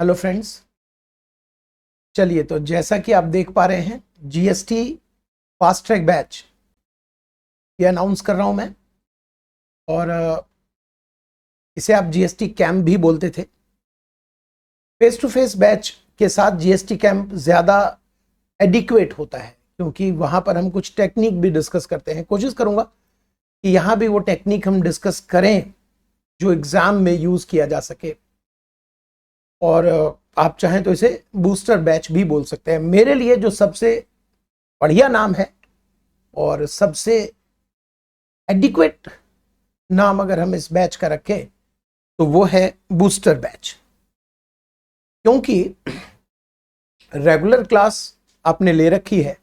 Hello friends. चलिए, तो जैसा कि आप देख पा रहे हैं, जीएसटी फास्ट ट्रैक बैच ये अनाउंस कर रहा हूं मैं। और इसे आप जीएसटी कैंप भी बोलते थे। फेस टू फेस बैच के साथ जीएसटी कैंप ज़्यादा एडिक्वेट होता है, क्योंकि वहां पर हम कुछ टेक्निक भी डिस्कस करते हैं। कोशिश करूंगा कि यहाँ भी वो टेक्निक हम डिस्कस करें जो एग्ज़ाम में यूज़ किया जा सके। और आप चाहें तो इसे बूस्टर बैच भी बोल सकते हैं। मेरे लिए जो सबसे बढ़िया नाम है और सबसे एडिक्वेट नाम अगर हम इस बैच का रखें तो वो है बूस्टर बैच। क्योंकि रेगुलर क्लास आपने ले रखी है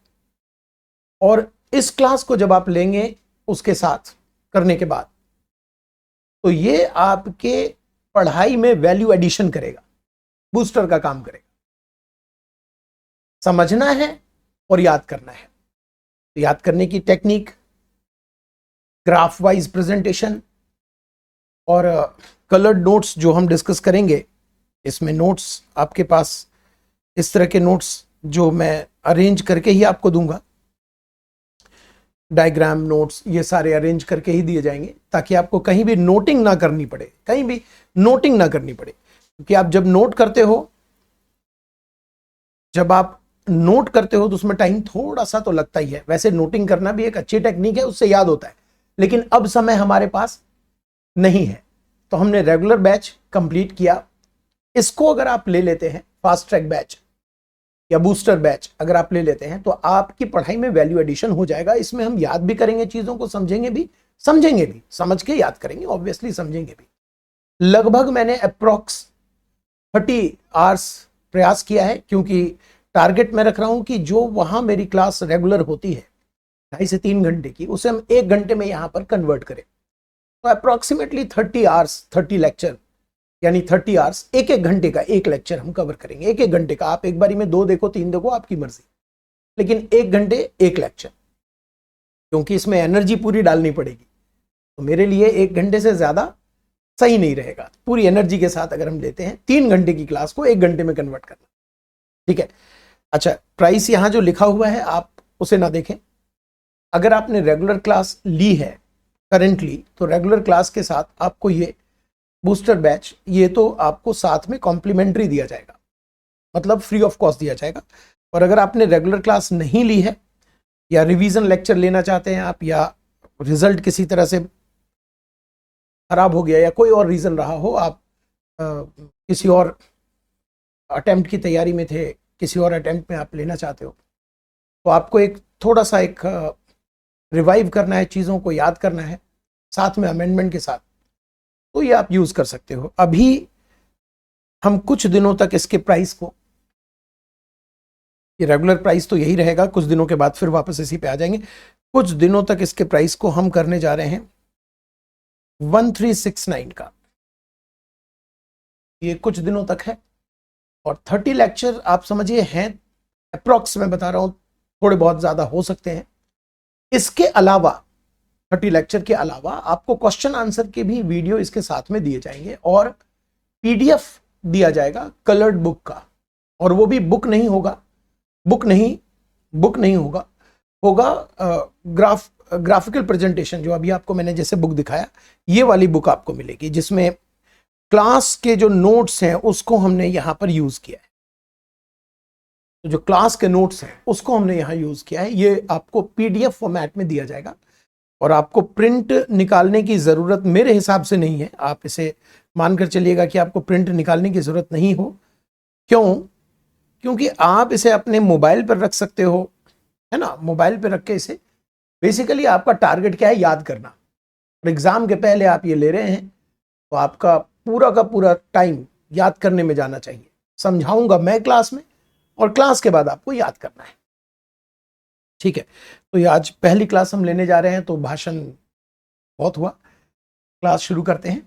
और इस क्लास को जब आप लेंगे उसके साथ करने के बाद, तो ये आपके पढ़ाई में वैल्यू एडिशन करेगा, बूस्टर का काम करेगा। समझना है और याद करना है। तो याद करने की टेक्निक, ग्राफ वाइज प्रेजेंटेशन और कलर्ड नोट्स जो हम डिस्कस करेंगे। इसमें नोट्स आपके पास इस तरह के नोट्स जो मैं अरेंज करके ही आपको दूंगा, डायग्राम नोट्स ये सारे अरेंज करके ही दिए जाएंगे, ताकि आपको कहीं भी नोटिंग ना करनी पड़े, कहीं भी नोटिंग ना करनी पड़े। क्योंकि आप जब नोट करते हो, तो उसमें टाइम थोड़ा सा तो लगता ही है। वैसे नोटिंग करना भी एक अच्छी टेक्निक है, उससे याद होता है, लेकिन अब समय हमारे पास नहीं है। तो हमने रेगुलर बैच कंप्लीट किया। इसको अगर आप ले लेते हैं, फास्ट ट्रैक बैच या बूस्टर बैच अगर आप ले लेते हैं, तो आपकी पढ़ाई में वैल्यू एडिशन हो जाएगा। इसमें हम याद भी करेंगे, चीजों को समझेंगे भी, समझ के याद करेंगे, ऑब्वियसली समझेंगे भी। लगभग मैंने अप्रोक्स 30 आवर्स प्रयास किया है, क्योंकि टारगेट मैं रख रहा हूं कि जो वहां मेरी क्लास रेगुलर होती है 2.5 से 3 घंटे की, उसे हम 1 घंटे में यहां पर कन्वर्ट करें। तो अप्रोक्सीमेटली 30 आवर्स, 30 लेक्चर, यानी 30 आवर्स, एक एक घंटे का एक लेक्चर हम कवर करेंगे। एक एक घंटे का, आप एक बारी में 2 देखो 3 देखो, आपकी मर्जी, लेकिन 1 घंटे एक लेक्चर, क्योंकि इसमें एनर्जी पूरी डालनी पड़ेगी। तो मेरे लिए 1 घंटे से ज्यादा सही नहीं रहेगा। पूरी एनर्जी के साथ अगर हम लेते हैं 3 घंटे की क्लास को 1 घंटे में कन्वर्ट करना, ठीक है। अच्छा, प्राइस यहां जो लिखा हुआ है आप उसे ना देखें। अगर आपने रेगुलर क्लास ली है करेंटली, तो रेगुलर क्लास के साथ आपको ये बूस्टर बैच, ये तो आपको साथ में कॉम्प्लीमेंट्री दिया जाएगा, मतलब फ्री ऑफ कॉस्ट दिया जाएगा। और अगर आपने रेगुलर क्लास नहीं ली है, या रिवीजन लेक्चर लेना चाहते हैं आप, या रिजल्ट किसी तरह से खराब हो गया या कोई और रीजन रहा हो, आप किसी और अटेम्प्ट की तैयारी में थे, किसी और अटेम्प्ट में आप लेना चाहते हो, तो आपको एक थोड़ा सा एक रिवाइव करना है, चीज़ों को याद करना है साथ में अमेंडमेंट के साथ, तो ये आप यूज़ कर सकते हो। अभी हम कुछ दिनों तक इसके प्राइस को, ये रेगुलर प्राइस तो यही रहेगा, कुछ दिनों के बाद फिर वापस इसी पे आ जाएंगे। कुछ दिनों तक इसके प्राइस को हम करने जा रहे हैं 1369 का। ये कुछ दिनों तक है। और 30 लेक्चर आप समझिए हैं, अप्रॉक्स मैं बता रहा हूं, थोड़े बहुत ज्यादा हो सकते हैं। इसके अलावा 30 लेक्चर के अलावा आपको क्वेश्चन आंसर के भी वीडियो इसके साथ में दिए जाएंगे, और पीडीएफ दिया जाएगा कलर्ड बुक का। और वो भी बुक नहीं होगा, होगा ग्राफिकल प्रेजेंटेशन, जो अभी आपको मैंने जैसे बुक दिखाया, ये वाली बुक आपको मिलेगी, जिसमें क्लास के जो नोट्स हैं उसको हमने यहां पर यूज किया है। तो जो क्लास के नोट्स हैं उसको हमने यहां यूज किया है। ये आपको पीडीएफ फॉर्मेट में दिया जाएगा, और आपको प्रिंट निकालने की जरूरत मेरे हिसाब से नहीं है। आप इसे मानकर चलिएगा कि आपको प्रिंट निकालने की जरूरत नहीं हो। क्यों? क्योंकि आप इसे अपने मोबाइल पर रख सकते हो, है ना। मोबाइल पर रख के इसे, बेसिकली आपका टारगेट क्या है? याद करना। और एग्जाम के पहले आप ये ले रहे हैं, तो आपका पूरा का पूरा टाइम याद करने में जाना चाहिए। समझाऊंगा मैं क्लास में, और क्लास के बाद आपको याद करना है, ठीक है। तो ये आज पहली क्लास हम लेने जा रहे हैं, तो भाषण बहुत हुआ, क्लास शुरू करते हैं।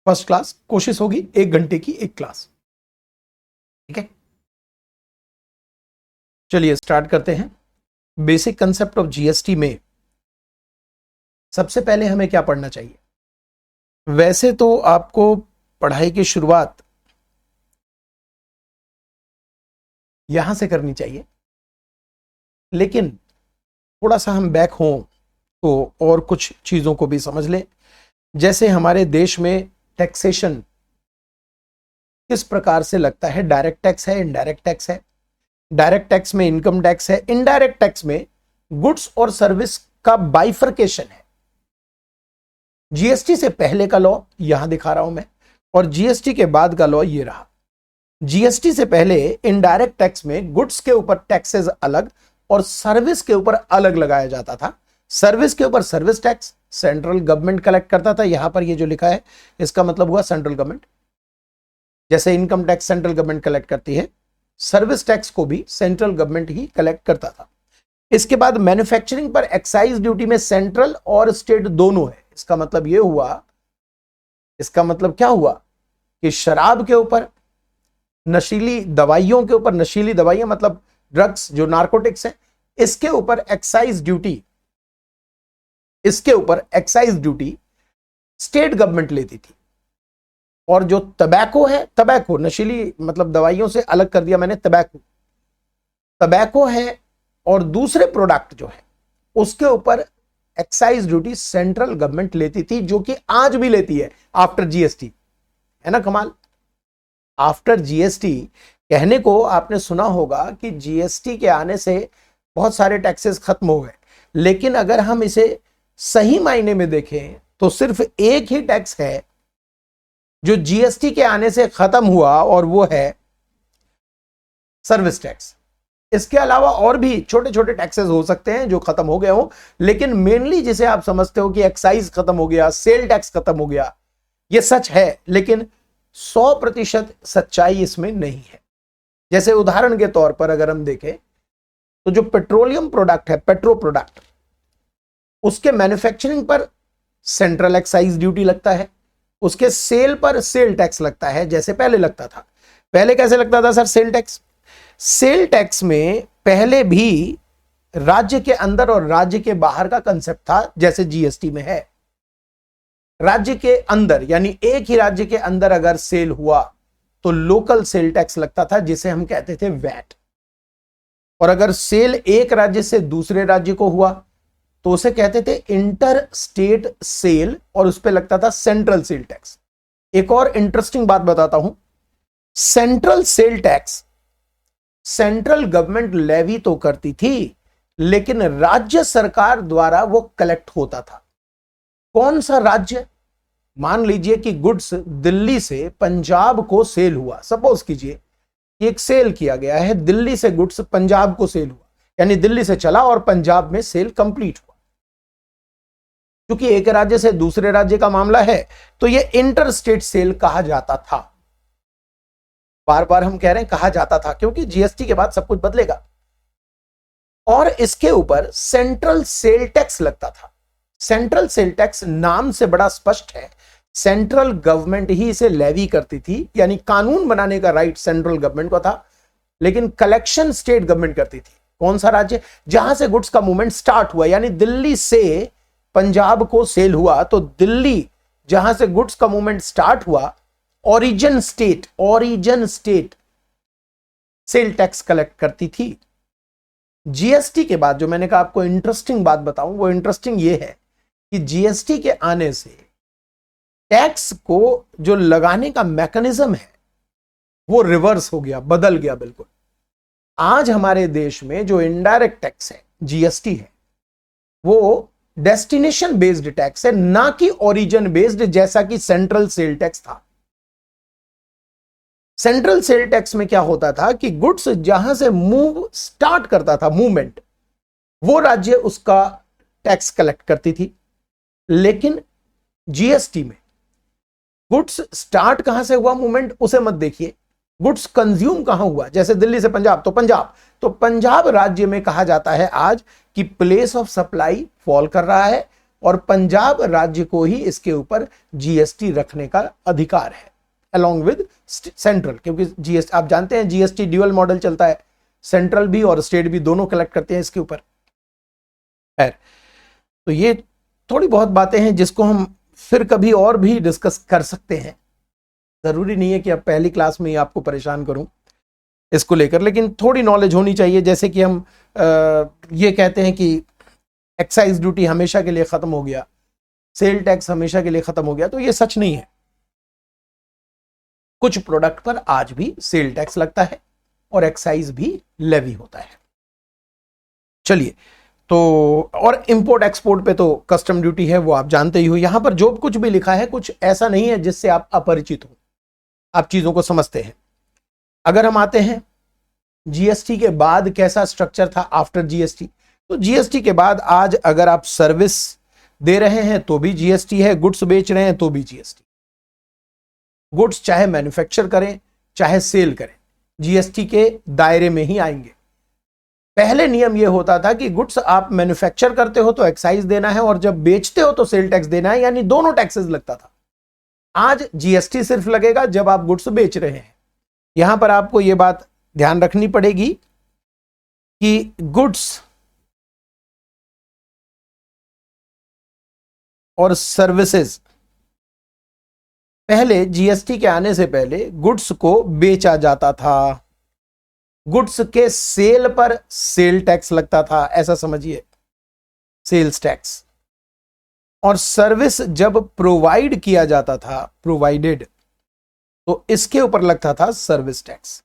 फर्स्ट क्लास कोशिश होगी 1 घंटे की एक क्लास, ठीक है। चलिए स्टार्ट करते हैं। बेसिक कंसेप्ट ऑफ जीएसटी में सबसे पहले हमें क्या पढ़ना चाहिए? वैसे तो आपको पढ़ाई की शुरुआत यहां से करनी चाहिए। लेकिन थोड़ा सा हम बैक हों तो और कुछ चीजों को भी समझ लें। जैसे हमारे देश में टैक्सेशन किस प्रकार से लगता है, डायरेक्ट टैक्स है, इनडायरेक्ट टैक्स है। डायरेक्ट टैक्स में इनकम टैक्स है, इनडायरेक्ट टैक्स में गुड्स और सर्विस का बाइफर्केशन है। जीएसटी से पहले का लॉ यहां दिखा रहा हूं मैं, और जीएसटी के बाद का लॉ ये रहा। जीएसटी से पहले इनडायरेक्ट टैक्स में गुड्स के ऊपर टैक्सेस अलग और सर्विस के ऊपर अलग लगाया जाता था। सर्विस के ऊपर service tax central government collect करता था। यहां पर ये जो लिखा है इसका मतलब हुआ सेंट्रल गवर्नमेंट। जैसे income tax central government collect करती है, सर्विस टैक्स को भी सेंट्रल गवर्नमेंट ही कलेक्ट करता था। इसके बाद मैन्युफैक्चरिंग पर एक्साइज ड्यूटी में सेंट्रल और स्टेट दोनों है। इसका मतलब यह हुआ, इसका मतलब क्या हुआ कि शराब के ऊपर, नशीली दवाइयों के ऊपर, नशीली दवाइयां मतलब ड्रग्स जो नार्कोटिक्स है, इसके ऊपर एक्साइज ड्यूटी, इसके ऊपर एक्साइज ड्यूटी स्टेट गवर्नमेंट लेती थी। और जो तंबाकू है, तंबाकू नशीली मतलब दवाइयों से अलग कर दिया मैंने, तंबाकू है और दूसरे प्रोडक्ट जो है उसके ऊपर एक्साइज ड्यूटी सेंट्रल गवर्नमेंट लेती थी, जो कि आज भी लेती है आफ्टर जीएसटी। है ना कमाल। आफ्टर जीएसटी कहने को आपने सुना होगा कि जीएसटी के आने से बहुत सारे टैक्सेस खत्म हो गए, लेकिन अगर हम इसे सही मायने में देखें तो सिर्फ एक ही टैक्स है जो जीएसटी के आने से खत्म हुआ, और वो है सर्विस टैक्स। इसके अलावा और भी छोटे छोटे टैक्सेस हो सकते हैं जो खत्म हो गए हो, लेकिन मेनली जिसे आप समझते हो कि एक्साइज खत्म हो गया, सेल टैक्स खत्म हो गया, ये सच है, लेकिन 100% सच्चाई इसमें नहीं है। जैसे उदाहरण के तौर पर अगर हम देखें तो जो पेट्रोलियम प्रोडक्ट है, पेट्रो प्रोडक्ट, उसके मैन्युफैक्चरिंग पर सेंट्रल एक्साइज ड्यूटी लगता है, उसके सेल पर सेल टैक्स लगता है, जैसे पहले लगता था। पहले कैसे लगता था sir sale tax? Sale tax में पहले भी राज्य के अंदर और राज्य के बाहर का कंसेप्ट था, जैसे जीएसटी में है। राज्य के अंदर यानी एक ही राज्य के अंदर अगर सेल हुआ तो लोकल सेल टैक्स लगता था, जिसे हम कहते थे वैट। और अगर सेल एक राज्य से दूसरे राज्य को हुआ तो उसे कहते थे इंटर स्टेट सेल, और उस पर लगता था सेंट्रल सेल टैक्स। एक और इंटरेस्टिंग बात बताता हूं, central sale tax central government levy तो करती थी, लेकिन राज्य सरकार द्वारा वो कलेक्ट होता था। कौन सा राज्य? मान लीजिए कि गुड्स दिल्ली से पंजाब को सेल हुआ, सपोज कीजिए कि एक सेल किया गया है, दिल्ली से गुड्स पंजाब को सेल हुआ, यानी दिल्ली से चला और पंजाब में सेल कंप्लीट हुआ। क्योंकि एक राज्य से दूसरे राज्य का मामला है तो यह इंटर स्टेट सेल कहा जाता था। बार बार हम कह रहे हैं कहा जाता था, क्योंकि जीएसटी के बाद सब कुछ बदलेगा। और इसके ऊपर सेंट्रल सेल टैक्स लगता था। सेंट्रल सेल टैक्स नाम से बड़ा स्पष्ट है, सेंट्रल गवर्नमेंट ही इसे लेवी करती थी, यानी कानून बनाने का राइट सेंट्रल गवर्नमेंट को था, लेकिन कलेक्शन स्टेट गवर्नमेंट करती थी। कौन सा राज्य? जहां से गुड्स का मूवमेंट स्टार्ट हुआ, यानी दिल्ली से पंजाब को सेल हुआ तो दिल्ली जहां से गुड्स का मूवमेंट स्टार्ट हुआ, origin state sale tax collect करती थी। जीएसटी के बाद जो मैंने कहा आपको इंटरेस्टिंग बात बताऊं, वो इंटरेस्टिंग ये है कि जीएसटी के आने से टैक्स को जो लगाने का मैकेनिज्म है वो रिवर्स हो गया, बदल गया बिल्कुल। आज हमारे देश में जो इनडायरेक्ट टैक्स है, जीएसटी है, वो डेस्टिनेशन बेस्ड टैक्स है, ना कि ओरिजिन बेस्ड, जैसा कि सेंट्रल सेल टैक्स था। सेंट्रल सेल टैक्स में क्या होता था कि गुड्स जहां से मूव स्टार्ट करता था, मूवमेंट, वो राज्य उसका टैक्स कलेक्ट करती थी। लेकिन जीएसटी में गुड्स स्टार्ट कहां से हुआ मूवमेंट उसे मत देखिए, गुड्स कंज्यूम कहां हुआ, जैसे दिल्ली से पंजाब तो पंजाब राज्य में कहा जाता है आज कि प्लेस ऑफ सप्लाई फॉल कर रहा है, और पंजाब राज्य को ही इसके ऊपर जीएसटी रखने का अधिकार है, अलॉन्ग विद सेंट्रल। क्योंकि जीएसटी आप जानते हैं जीएसटी ड्यूअल मॉडल चलता है, सेंट्रल भी और स्टेट भी दोनों कलेक्ट करते हैं इसके ऊपर। तो ये थोड़ी बहुत बातें हैं जिसको हम फिर कभी और भी डिस्कस कर सकते हैं, जरूरी नहीं है कि अब पहली क्लास में ही आपको परेशान करूं। इसको लेकर, लेकिन थोड़ी नॉलेज होनी चाहिए। जैसे कि हम ये कहते हैं कि एक्साइज ड्यूटी हमेशा के लिए खत्म हो गया, सेल टैक्स हमेशा के लिए खत्म हो गया, तो ये सच नहीं है। कुछ प्रोडक्ट पर आज भी सेल टैक्स लगता है और एक्साइज भी लेवी होता है। चलिए, तो और इंपोर्ट एक्सपोर्ट पे तो कस्टम ड्यूटी है, वो आप जानते ही हो। यहां पर जो कुछ भी लिखा है कुछ ऐसा नहीं है जिससे आप अपरिचित हो, आप चीजों को समझते हैं। अगर हम आते हैं जीएसटी के बाद कैसा स्ट्रक्चर था आफ्टर जीएसटी, तो जीएसटी के बाद आज अगर आप सर्विस दे रहे हैं तो भी जीएसटी है, गुड्स बेच रहे हैं तो भी जीएसटी। गुड्स चाहे मैन्युफैक्चर करें चाहे सेल करें, जीएसटी के दायरे में ही आएंगे। पहले नियम यह होता था कि गुड्स आप मैन्युफैक्चर करते हो तो एक्साइज देना है, और जब बेचते हो तो सेल टैक्स देना है, यानी दोनों टैक्सेस लगता था। आज जीएसटी सिर्फ लगेगा जब आप गुड्स बेच रहे हैं। यहां पर आपको यह बात ध्यान रखनी पड़ेगी कि गुड्स और सर्विसेज, पहले जीएसटी के आने से पहले गुड्स को बेचा जाता था, गुड्स के सेल पर सेल टैक्स लगता था, ऐसा समझिए, सेल्स टैक्स। और सर्विस जब प्रोवाइड किया जाता था, प्रोवाइडेड, तो इसके ऊपर लगता था सर्विस टैक्स।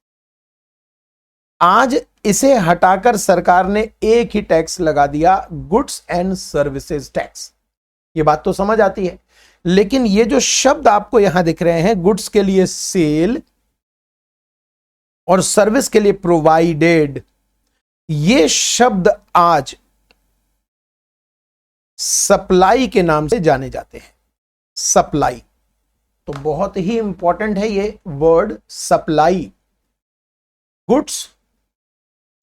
आज इसे हटाकर सरकार ने एक ही टैक्स लगा दिया, गुड्स एंड सर्विसेज टैक्स। ये बात तो समझ आती है, लेकिन ये जो शब्द आपको यहां दिख रहे हैं, गुड्स के लिए सेल और सर्विस के लिए प्रोवाइडेड, ये शब्द आज सप्लाई के नाम से जाने जाते हैं। सप्लाई, तो बहुत ही इंपॉर्टेंट है ये वर्ड सप्लाई। गुड्स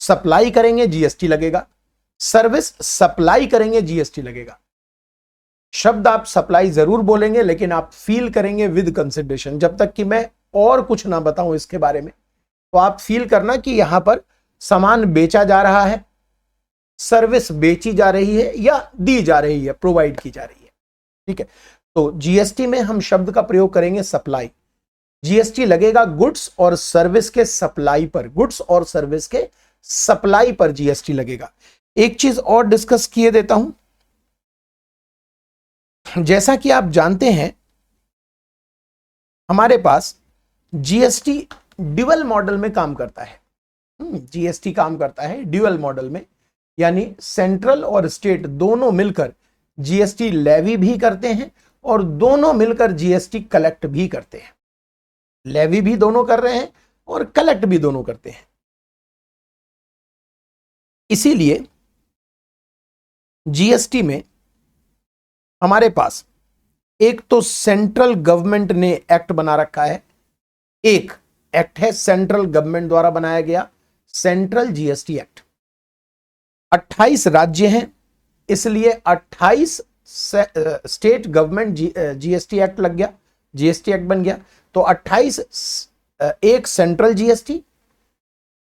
सप्लाई करेंगे जीएसटी लगेगा, सर्विस सप्लाई करेंगे जीएसटी लगेगा। शब्द आप सप्लाई जरूर बोलेंगे, लेकिन आप फील करेंगे विद कंसिडरेशन। जब तक कि मैं और कुछ ना बताऊं इसके बारे में, तो आप फील करना कि यहां पर सामान बेचा जा रहा है, सर्विस बेची जा रही है या दी जा रही है, प्रोवाइड की जा रही है। ठीक है, तो जीएसटी में हम शब्द का प्रयोग करेंगे सप्लाई। जीएसटी लगेगा गुड्स और सर्विस के सप्लाई पर, गुड्स और सर्विस के सप्लाई पर जीएसटी लगेगा। एक चीज और डिस्कस किए देता हूं। जैसा कि आप जानते हैं, हमारे पास जीएसटी ड्यूअल मॉडल में काम करता है। जीएसटी काम करता है ड्यूअल मॉडल में, यानी सेंट्रल और स्टेट दोनों मिलकर जीएसटी लेवी भी करते हैं और दोनों मिलकर जीएसटी कलेक्ट भी करते हैं। लेवी भी दोनों कर रहे हैं और कलेक्ट भी दोनों करते हैं। इसीलिए जीएसटी में हमारे पास एक तो सेंट्रल गवर्नमेंट ने एक्ट बना रखा है, एक एक्ट है सेंट्रल गवर्नमेंट द्वारा बनाया गया सेंट्रल जीएसटी एक्ट। 28 राज्य हैं, इसलिए 28 स्टेट गवर्नमेंट जीएसटी एक्ट लग गया, जीएसटी एक्ट बन गया। तो 28 एक सेंट्रल जीएसटी,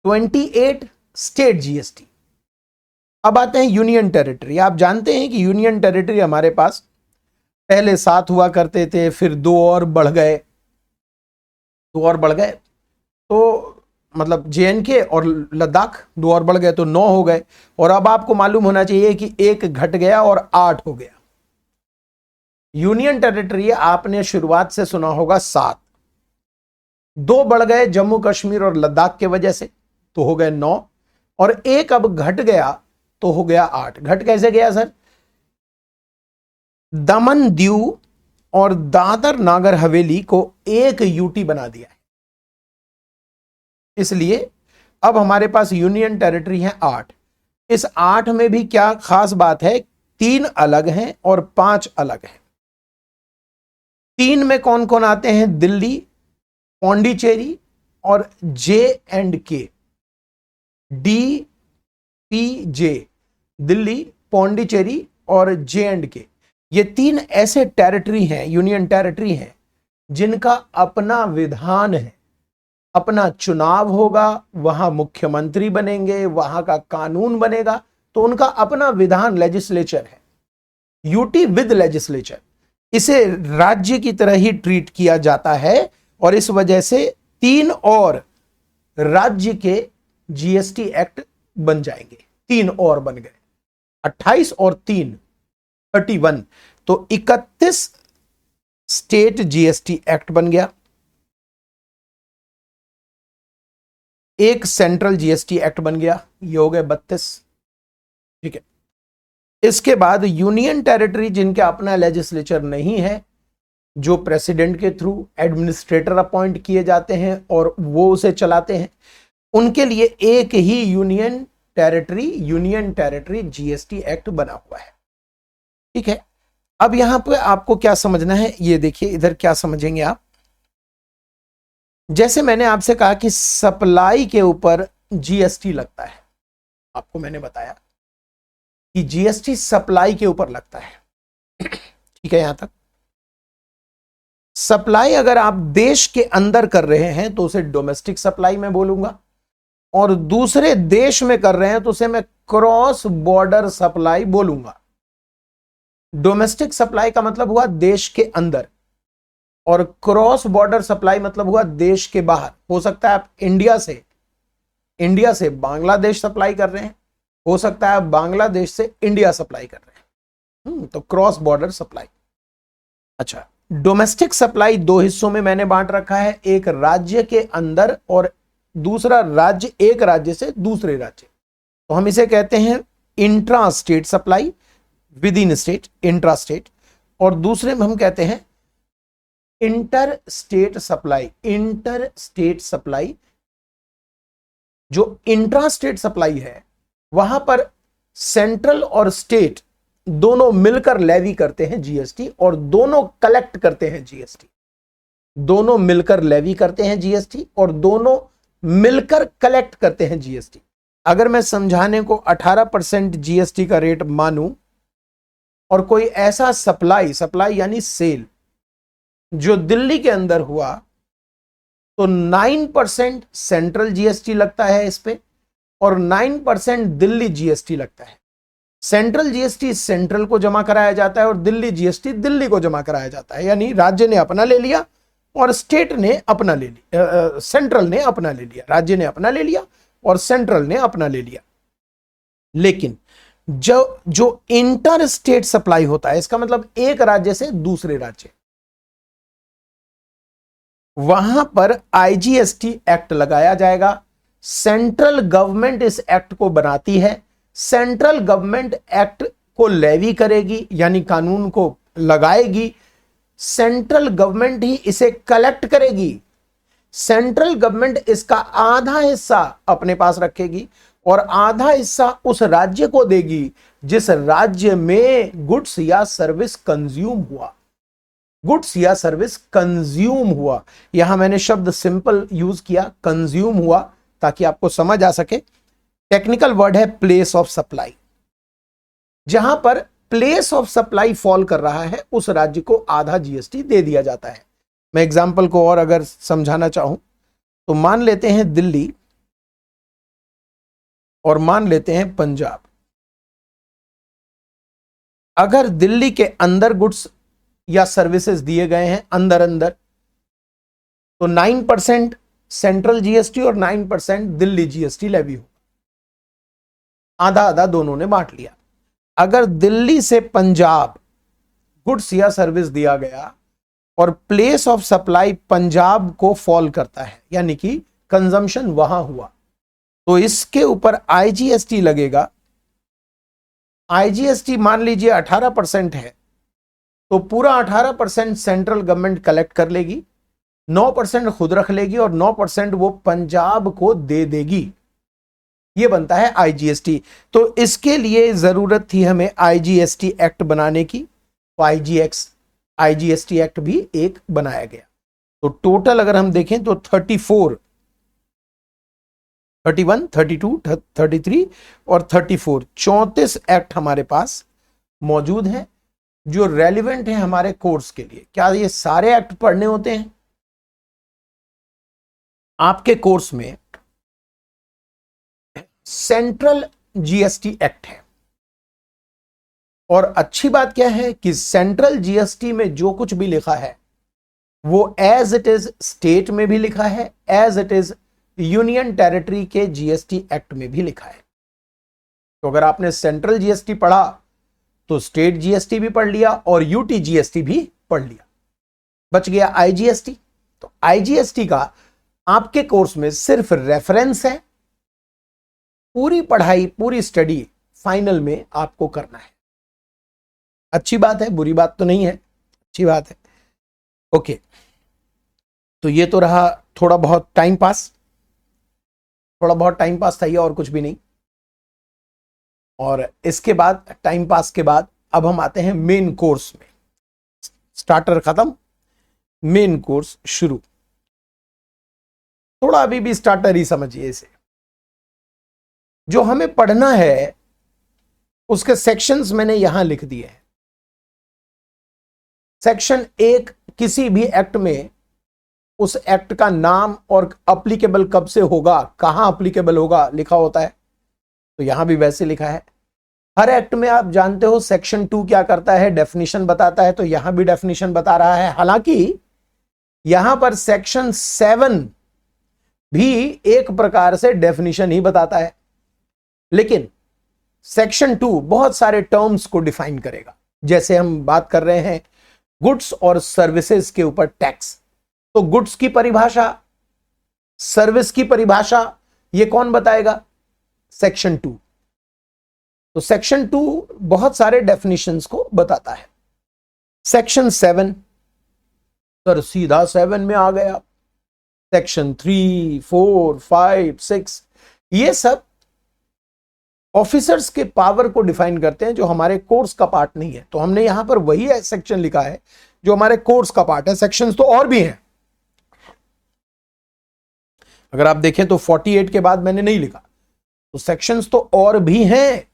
28 स्टेट जीएसटी। अब आते हैं यूनियन टेरिटरी। आप जानते हैं कि यूनियन टेरिटरी हमारे पास पहले 7 हुआ करते थे, फिर 2 और बढ़ गए, 2 और बढ़ गए, तो मतलब जेएनके और लद्दाख 2 और बढ़ गए तो 9 हो गए। और अब आपको मालूम होना चाहिए कि 1 घट गया और 8 हो गया। यूनियन टेरिटरी आपने शुरुआत से सुना होगा 7, 2 बढ़ गए जम्मू कश्मीर और लद्दाख के वजह से, तो हो गए 9, और 1 अब घट गया तो हो गया 8। घट कैसे गया सर? दमन दीव और दादर नागर हवेली को एक यूटी बना दिया है, इसलिए अब हमारे पास यूनियन टेरिटरी है 8। इस 8 में भी क्या खास बात है, 3 अलग हैं और 5 अलग हैं। 3 में कौन कौन आते हैं? दिल्ली, पौंडीचेरी और J&K, DPJ, दिल्ली, पौंडीचेरी और J&K। ये 3 ऐसे टेरिटरी हैं, यूनियन टेरिटरी हैं, जिनका अपना विधान है, अपना चुनाव होगा, वहां मुख्यमंत्री बनेंगे, वहां का कानून बनेगा, तो उनका अपना विधान, लेजिस्लेचर है। यूटी विद लेजिस्लेचर, इसे राज्य की तरह ही ट्रीट किया जाता है, और इस वजह से 3 और राज्य के जीएसटी एक्ट बन जाएंगे, 3 और बन गए, 28 और 3 31, तो 31 स्टेट जीएसटी एक्ट बन गया, एक सेंट्रल जीएसटी एक्ट बन गया, ये हो गए 32। ठीक है, इसके बाद यूनियन टेरिटरी जिनके अपना लेजिस्लेचर नहीं है, जो प्रेसिडेंट के थ्रू एडमिनिस्ट्रेटर अपॉइंट किए जाते हैं और वो उसे चलाते हैं, उनके लिए एक ही यूनियन टेरिटरी जीएसटी एक्ट बना हुआ है। ठीक है, अब यहां पे आपको क्या समझना है, ये देखिए इधर क्या समझेंगे आप। जैसे मैंने आपसे कहा कि सप्लाई के ऊपर जीएसटी लगता है, आपको मैंने बताया कि जीएसटी सप्लाई के ऊपर लगता है। ठीक है, यहां तक सप्लाई अगर आप देश के अंदर कर रहे हैं तो उसे डोमेस्टिक सप्लाई में बोलूंगा, और दूसरे देश में कर रहे हैं तो उसे मैं क्रॉस बॉर्डर सप्लाई बोलूंगा। डोमेस्टिक सप्लाई का मतलब हुआ देश के अंदर, और क्रॉस बॉर्डर सप्लाई मतलब हुआ देश के बाहर। हो सकता है आप इंडिया से बांग्लादेश सप्लाई कर रहे हैं, हो सकता है आप बांग्लादेश से इंडिया सप्लाई कर रहे हैं, तो क्रॉस बॉर्डर सप्लाई। अच्छा, डोमेस्टिक सप्लाई 2 हिस्सों में मैंने बांट रखा है, एक राज्य के अंदर और दूसरा राज्य, एक राज्य से दूसरे राज्य। तो हम इसे कहते हैं intra state supply, with in state, intra state, और दूसरे में हम कहते हैं inter state supply. Inter state supply, जो इंट्रा स्टेट सप्लाई है वहां पर सेंट्रल और स्टेट दोनों मिलकर लेवी करते हैं जीएसटी, और दोनों कलेक्ट करते हैं जीएसटी। दोनों मिलकर लेवी करते हैं जीएसटी और दोनों मिलकर कलेक्ट करते हैं जीएसटी। अगर मैं समझाने को 18% जीएसटी का रेट मानूं और कोई ऐसा सप्लाई यानी सेल जो दिल्ली के अंदर हुआ, तो 9% सेंट्रल जीएसटी लगता है इस पे, और 9% दिल्ली जीएसटी लगता है। सेंट्रल जीएसटी सेंट्रल को जमा कराया जाता है और दिल्ली जीएसटी दिल्ली को जमा कराया जाता है। यानी राज्य ने अपना ले लिया और स्टेट ने अपना ले लिया, सेंट्रल ने अपना ले लिया, राज्य ने अपना ले लिया और सेंट्रल ने अपना ले लिया। लेकिन जो इंटर स्टेट सप्लाई होता है, इसका मतलब एक राज्य से दूसरे राज्य, वहां पर आईजीएसटी एक्ट लगाया जाएगा। सेंट्रल गवर्नमेंट इस एक्ट को बनाती है, सेंट्रल गवर्नमेंट एक्ट को लेवी करेगी यानी कानून को लगाएगी, सेंट्रल गवर्नमेंट ही इसे कलेक्ट करेगी, सेंट्रल गवर्नमेंट इसका आधा हिस्सा अपने पास रखेगी और आधा हिस्सा उस राज्य को देगी जिस राज्य में गुड्स या सर्विस कंज्यूम हुआ। गुड्स या सर्विस कंज्यूम हुआ, यहां मैंने शब्द सिंपल यूज किया, कंज्यूम हुआ, ताकि आपको समझ आ सके। टेक्निकल वर्ड है प्लेस ऑफ सप्लाई। जहां पर प्लेस ऑफ सप्लाई फॉल कर रहा है उस राज्य को आधा जीएसटी दे दिया जाता है। मैं एग्जांपल को और अगर समझाना चाहूं तो मान लेते हैं दिल्ली और मान लेते हैं पंजाब। अगर दिल्ली के अंदर गुड्स या सर्विसेज दिए गए हैं अंदर तो 9% सेंट्रल जीएसटी और 9% दिल्ली जीएसटी लेवी हो, आधा आधा दोनों ने बांट लिया। अगर दिल्ली से पंजाब गुड्स या सर्विस दिया गया और प्लेस ऑफ सप्लाई पंजाब को फॉल करता है, यानी कि कंजम्पशन वहां हुआ, तो इसके ऊपर आईजीएसटी लगेगा। आईजीएसटी मान लीजिए 18% है, तो पूरा 18% सेंट्रल गवर्नमेंट कलेक्ट कर लेगी, 9% खुद रख लेगी और 9% वो पंजाब को दे देगी। ये बनता है आईजीएसटी। तो इसके लिए जरूरत थी हमें आईजीएसटी एक्ट बनाने की, तो आईजीएसटी एक्ट भी एक बनाया गया। तो टोटल अगर हम देखें तो 34, 31, 32, 33 और 34, 34 एक्ट हमारे पास मौजूद हैं जो रेलिवेंट है हमारे कोर्स के लिए। क्या ये सारे एक्ट पढ़ने होते हैं? आपके कोर्स में सेंट्रल जीएसटी एक्ट है, और अच्छी बात क्या है कि सेंट्रल जीएसटी में जो कुछ भी लिखा है वो एज इट इज स्टेट में भी लिखा है, as it is union territory के जीएसटी एक्ट में भी लिखा है। तो अगर आपने सेंट्रल जीएसटी पढ़ा तो स्टेट जीएसटी भी पढ़ लिया और यूटी जीएसटी भी पढ़ लिया, बच गया आईजीएसटी। तो आईजीएसटी का आपके कोर्स में सिर्फ रेफरेंस है, पूरी पढ़ाई पूरी स्टडी फाइनल में आपको करना है। अच्छी बात है, बुरी बात तो नहीं है, अच्छी बात है। ओके, तो ये तो रहा थोड़ा बहुत टाइम पास, थोड़ा बहुत टाइम पास था ये, और कुछ भी नहीं। और इसके बाद टाइम पास के बाद अब हम आते हैं मेन कोर्स में। स्टार्टर खत्म, मेन कोर्स शुरू। थोड़ा अभी भी स्टार्टर ही समझिए इसे। जो हमें पढ़ना है उसके सेक्शंस मैंने यहां लिख दिए हैं। सेक्शन 1 किसी भी एक्ट में उस एक्ट का नाम और अप्लीकेबल कब से होगा, कहां अप्लीकेबल होगा लिखा होता है, तो यहां भी वैसे लिखा है। हर एक्ट में आप जानते हो सेक्शन 2 क्या करता है, डेफिनेशन बताता है, तो यहां भी डेफिनेशन बता रहा है। हालांकि यहां पर सेक्शन 7 भी एक प्रकार से डेफिनेशन ही बताता है, लेकिन सेक्शन 2 बहुत सारे टर्म्स को डिफाइन करेगा। जैसे हम बात कर रहे हैं गुड्स और सर्विसेज के ऊपर टैक्स, तो गुड्स की परिभाषा, सर्विस की परिभाषा, ये कौन बताएगा, सेक्शन 2। तो सेक्शन 2 बहुत सारे डेफिनेशंस को बताता है। सेक्शन 7 सर सीधा 7 में आ गया। सेक्शन 3, 4, 5, 6 ये सब ऑफिसर्स के पावर को डिफाइन करते हैं, जो हमारे कोर्स का पार्ट नहीं है। तो हमने यहां पर वही सेक्शन लिखा है जो हमारे कोर्स का पार्ट है। सेक्शंस तो और भी हैं, अगर आप देखें तो 48 के बाद मैंने नहीं लिखा, तो सेक्शंस तो और भी हैं,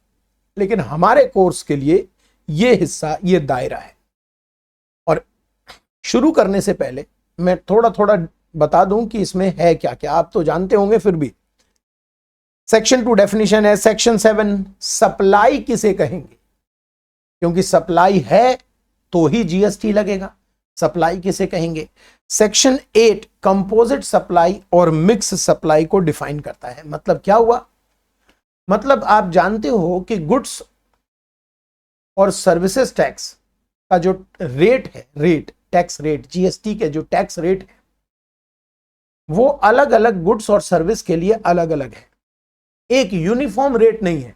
लेकिन हमारे कोर्स के लिए ये हिस्सा, ये दायरा है। और शुरू करने से पहले मैं थोड़ा थोड़ा बता दूं कि इसमें है क्या क्या, आप तो जानते होंगे फिर भी। सेक्शन 2 डेफिनेशन है। सेक्शन 7 सप्लाई किसे कहेंगे, क्योंकि सप्लाई है तो ही जीएसटी लगेगा, सप्लाई किसे कहेंगे। सेक्शन 8 कंपोजिट सप्लाई और मिक्स सप्लाई को डिफाइन करता है। मतलब क्या हुआ, मतलब आप जानते हो कि गुड्स और सर्विसेज टैक्स का जो रेट है, रेट टैक्स रेट, जीएसटी के जो टैक्स रेट है वो अलग अलग गुड्स और सर्विस के लिए अलग अलग है, एक यूनिफॉर्म रेट नहीं है।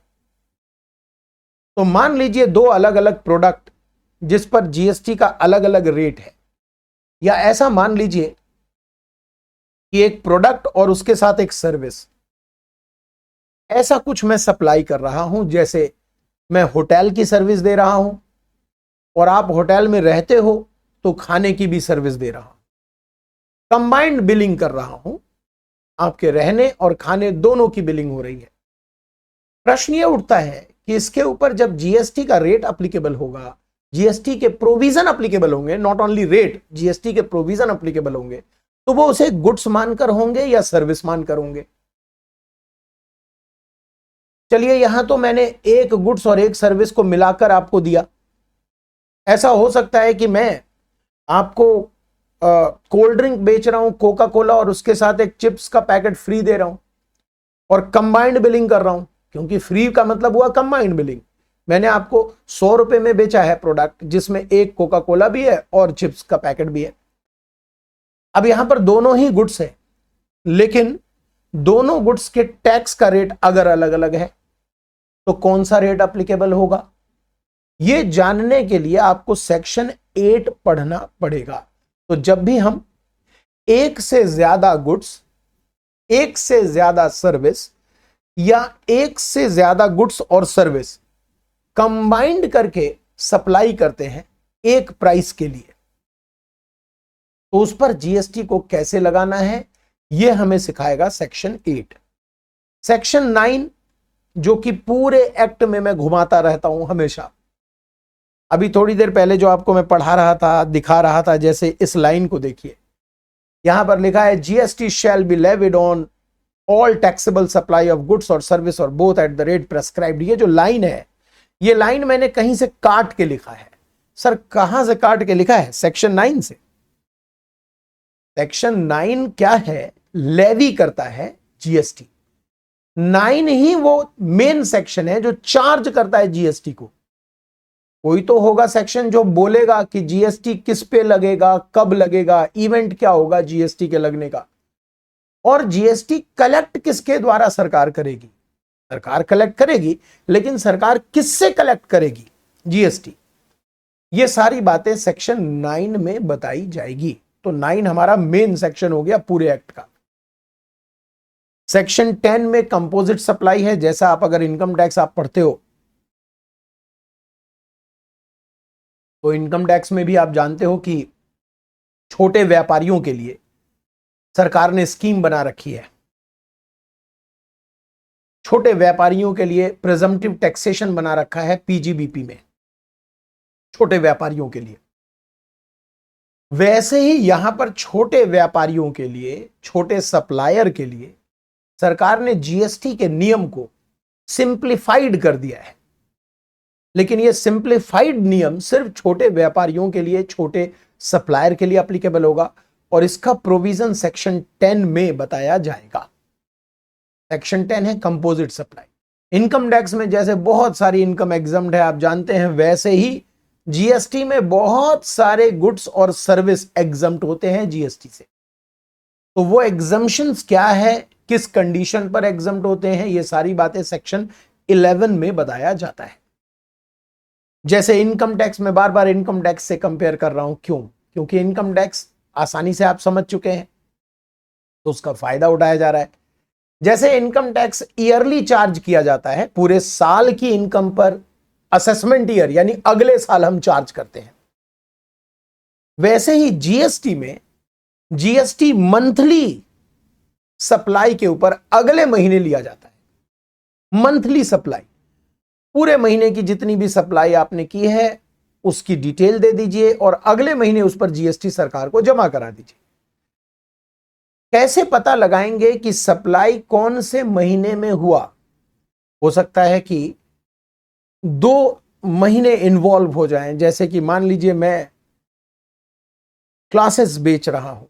तो मान लीजिए 2 अलग अलग प्रोडक्ट जिस पर जीएसटी का अलग अलग रेट है, या ऐसा मान लीजिए कि एक प्रोडक्ट और उसके साथ एक सर्विस, ऐसा कुछ मैं सप्लाई कर रहा हूं। जैसे मैं होटल की सर्विस दे रहा हूं और आप होटल में रहते हो तो खाने की भी सर्विस दे रहा हूं, कंबाइंड बिलिंग कर रहा हूं, आपके रहने और खाने दोनों की बिलिंग हो रही है। प्रश्न यह उठता है कि इसके ऊपर जब जीएसटी का रेट अप्लीकेबल होगा, जीएसटी के प्रोविजन अप्लीकेबल होंगे, नॉट ओनली रेट, जीएसटी के प्रोविजन अप्लीकेबल होंगे, तो वो उसे गुड्स मानकर होंगे या सर्विस मानकर होंगे। चलिए यहां तो मैंने एक गुड्स और एक सर्विस को मिलाकर आपको दिया। ऐसा हो सकता है कि मैं आपको कोल्ड ड्रिंक बेच रहा हूं, कोका कोला, और उसके साथ एक चिप्स का पैकेट फ्री दे रहा हूं और कंबाइंड बिलिंग कर रहा हूं, क्योंकि फ्री का मतलब हुआ कंबाइंड बिलिंग। मैंने आपको 100 रुपए में बेचा है प्रोडक्ट, जिसमें एक कोका कोला भी है और चिप्स का पैकेट भी है। अब यहां पर दोनों ही गुड्स है, लेकिन दोनों गुड्स के टैक्स का रेट अगर अलग अलग है तो कौन सा रेट एप्लीकेबल होगा, यह जानने के लिए आपको सेक्शन 8 पढ़ना पड़ेगा। तो जब भी हम एक से ज्यादा गुड्स, एक से ज्यादा सर्विस या एक से ज्यादा गुड्स और सर्विस कंबाइंड करके सप्लाई करते हैं एक प्राइस के लिए, तो उस पर जीएसटी को कैसे लगाना है यह हमें सिखाएगा सेक्शन 8। सेक्शन 9 जो कि पूरे एक्ट में मैं घुमाता रहता हूं हमेशा। अभी थोड़ी देर पहले जो आपको मैं पढ़ा रहा था, दिखा रहा था, जैसे इस लाइन को देखिए, यहां पर लिखा है GST shall be levied on all taxable supply of goods और सर्विस और both at the rate prescribed. ये जो लाइन है, ये लाइन मैंने कहीं से काट के लिखा है। सर कहां से काट के लिखा है? सेक्शन 9 से। सेक्शन 9 क्या है? लेवी करता है जीएसटी। 9 ही वो मेन सेक्शन है जो चार्ज करता है जीएसटी को। कोई तो होगा सेक्शन जो बोलेगा कि जीएसटी किस पे लगेगा, कब लगेगा, इवेंट क्या होगा जीएसटी के लगने का, और जीएसटी कलेक्ट किसके द्वारा सरकार करेगी। सरकार कलेक्ट करेगी, लेकिन सरकार किससे कलेक्ट करेगी जीएसटी, ये सारी बातें सेक्शन 9 में बताई जाएगी। तो 9 हमारा मेन सेक्शन हो गया पूरे एक्ट का। सेक्शन 10 में कंपोजिट सप्लाई है। जैसा आप अगर इनकम टैक्स आप पढ़ते हो तो इनकम टैक्स में भी आप जानते हो कि छोटे व्यापारियों के लिए सरकार ने स्कीम बना रखी है। छोटे व्यापारियों के लिए प्रिजम्पटिव टैक्सेशन बना रखा है पीजीबीपी में, छोटे व्यापारियों के लिए। वैसे ही यहां पर छोटे व्यापारियों के लिए, छोटे सप्लायर के लिए सरकार ने जीएसटी के नियम को सिंप्लीफाइड कर दिया है। लेकिन यह सिंप्लीफाइड नियम सिर्फ छोटे व्यापारियों के लिए, छोटे सप्लायर के लिए एप्लीकेबल होगा, और इसका प्रोविजन सेक्शन 10 में बताया जाएगा। सेक्शन 10 है कंपोजिट सप्लाई। इनकम टैक्स में जैसे बहुत सारी इनकम एग्जम्प्ट है आप जानते हैं, वैसे ही जीएसटी में बहुत सारे गुड्स और सर्विस एग्जम्प्ट होते हैं जीएसटी से। तो वो एग्जम्पशंस क्या है, किस कंडीशन पर एग्जम्प्ट होते हैं, ये सारी बातें सेक्शन 11 में बताया जाता है। जैसे इनकम टैक्स में बार बार इनकम टैक्स से कंपेयर कर रहा हूं, क्यों? क्योंकि इनकम टैक्स आसानी से आप समझ चुके हैं, तो उसका फायदा उठाया जा रहा है। जैसे इनकम टैक्स ईयरली चार्ज किया जाता है, पूरे साल की इनकम पर असेसमेंट ईयर यानी अगले साल हम चार्ज करते हैं, वैसे ही जीएसटी में जीएसटी मंथली सप्लाई के ऊपर अगले महीने लिया जाता है। मंथली सप्लाई, पूरे महीने की जितनी भी सप्लाई आपने की है उसकी डिटेल दे दीजिए और अगले महीने उस पर जीएसटी सरकार को जमा करा दीजिए। कैसे पता लगाएंगे कि सप्लाई कौन से महीने में हुआ? हो सकता है कि 2 महीने इन्वॉल्व हो जाएं, जैसे कि मान लीजिए मैं क्लासेस बेच रहा हूं,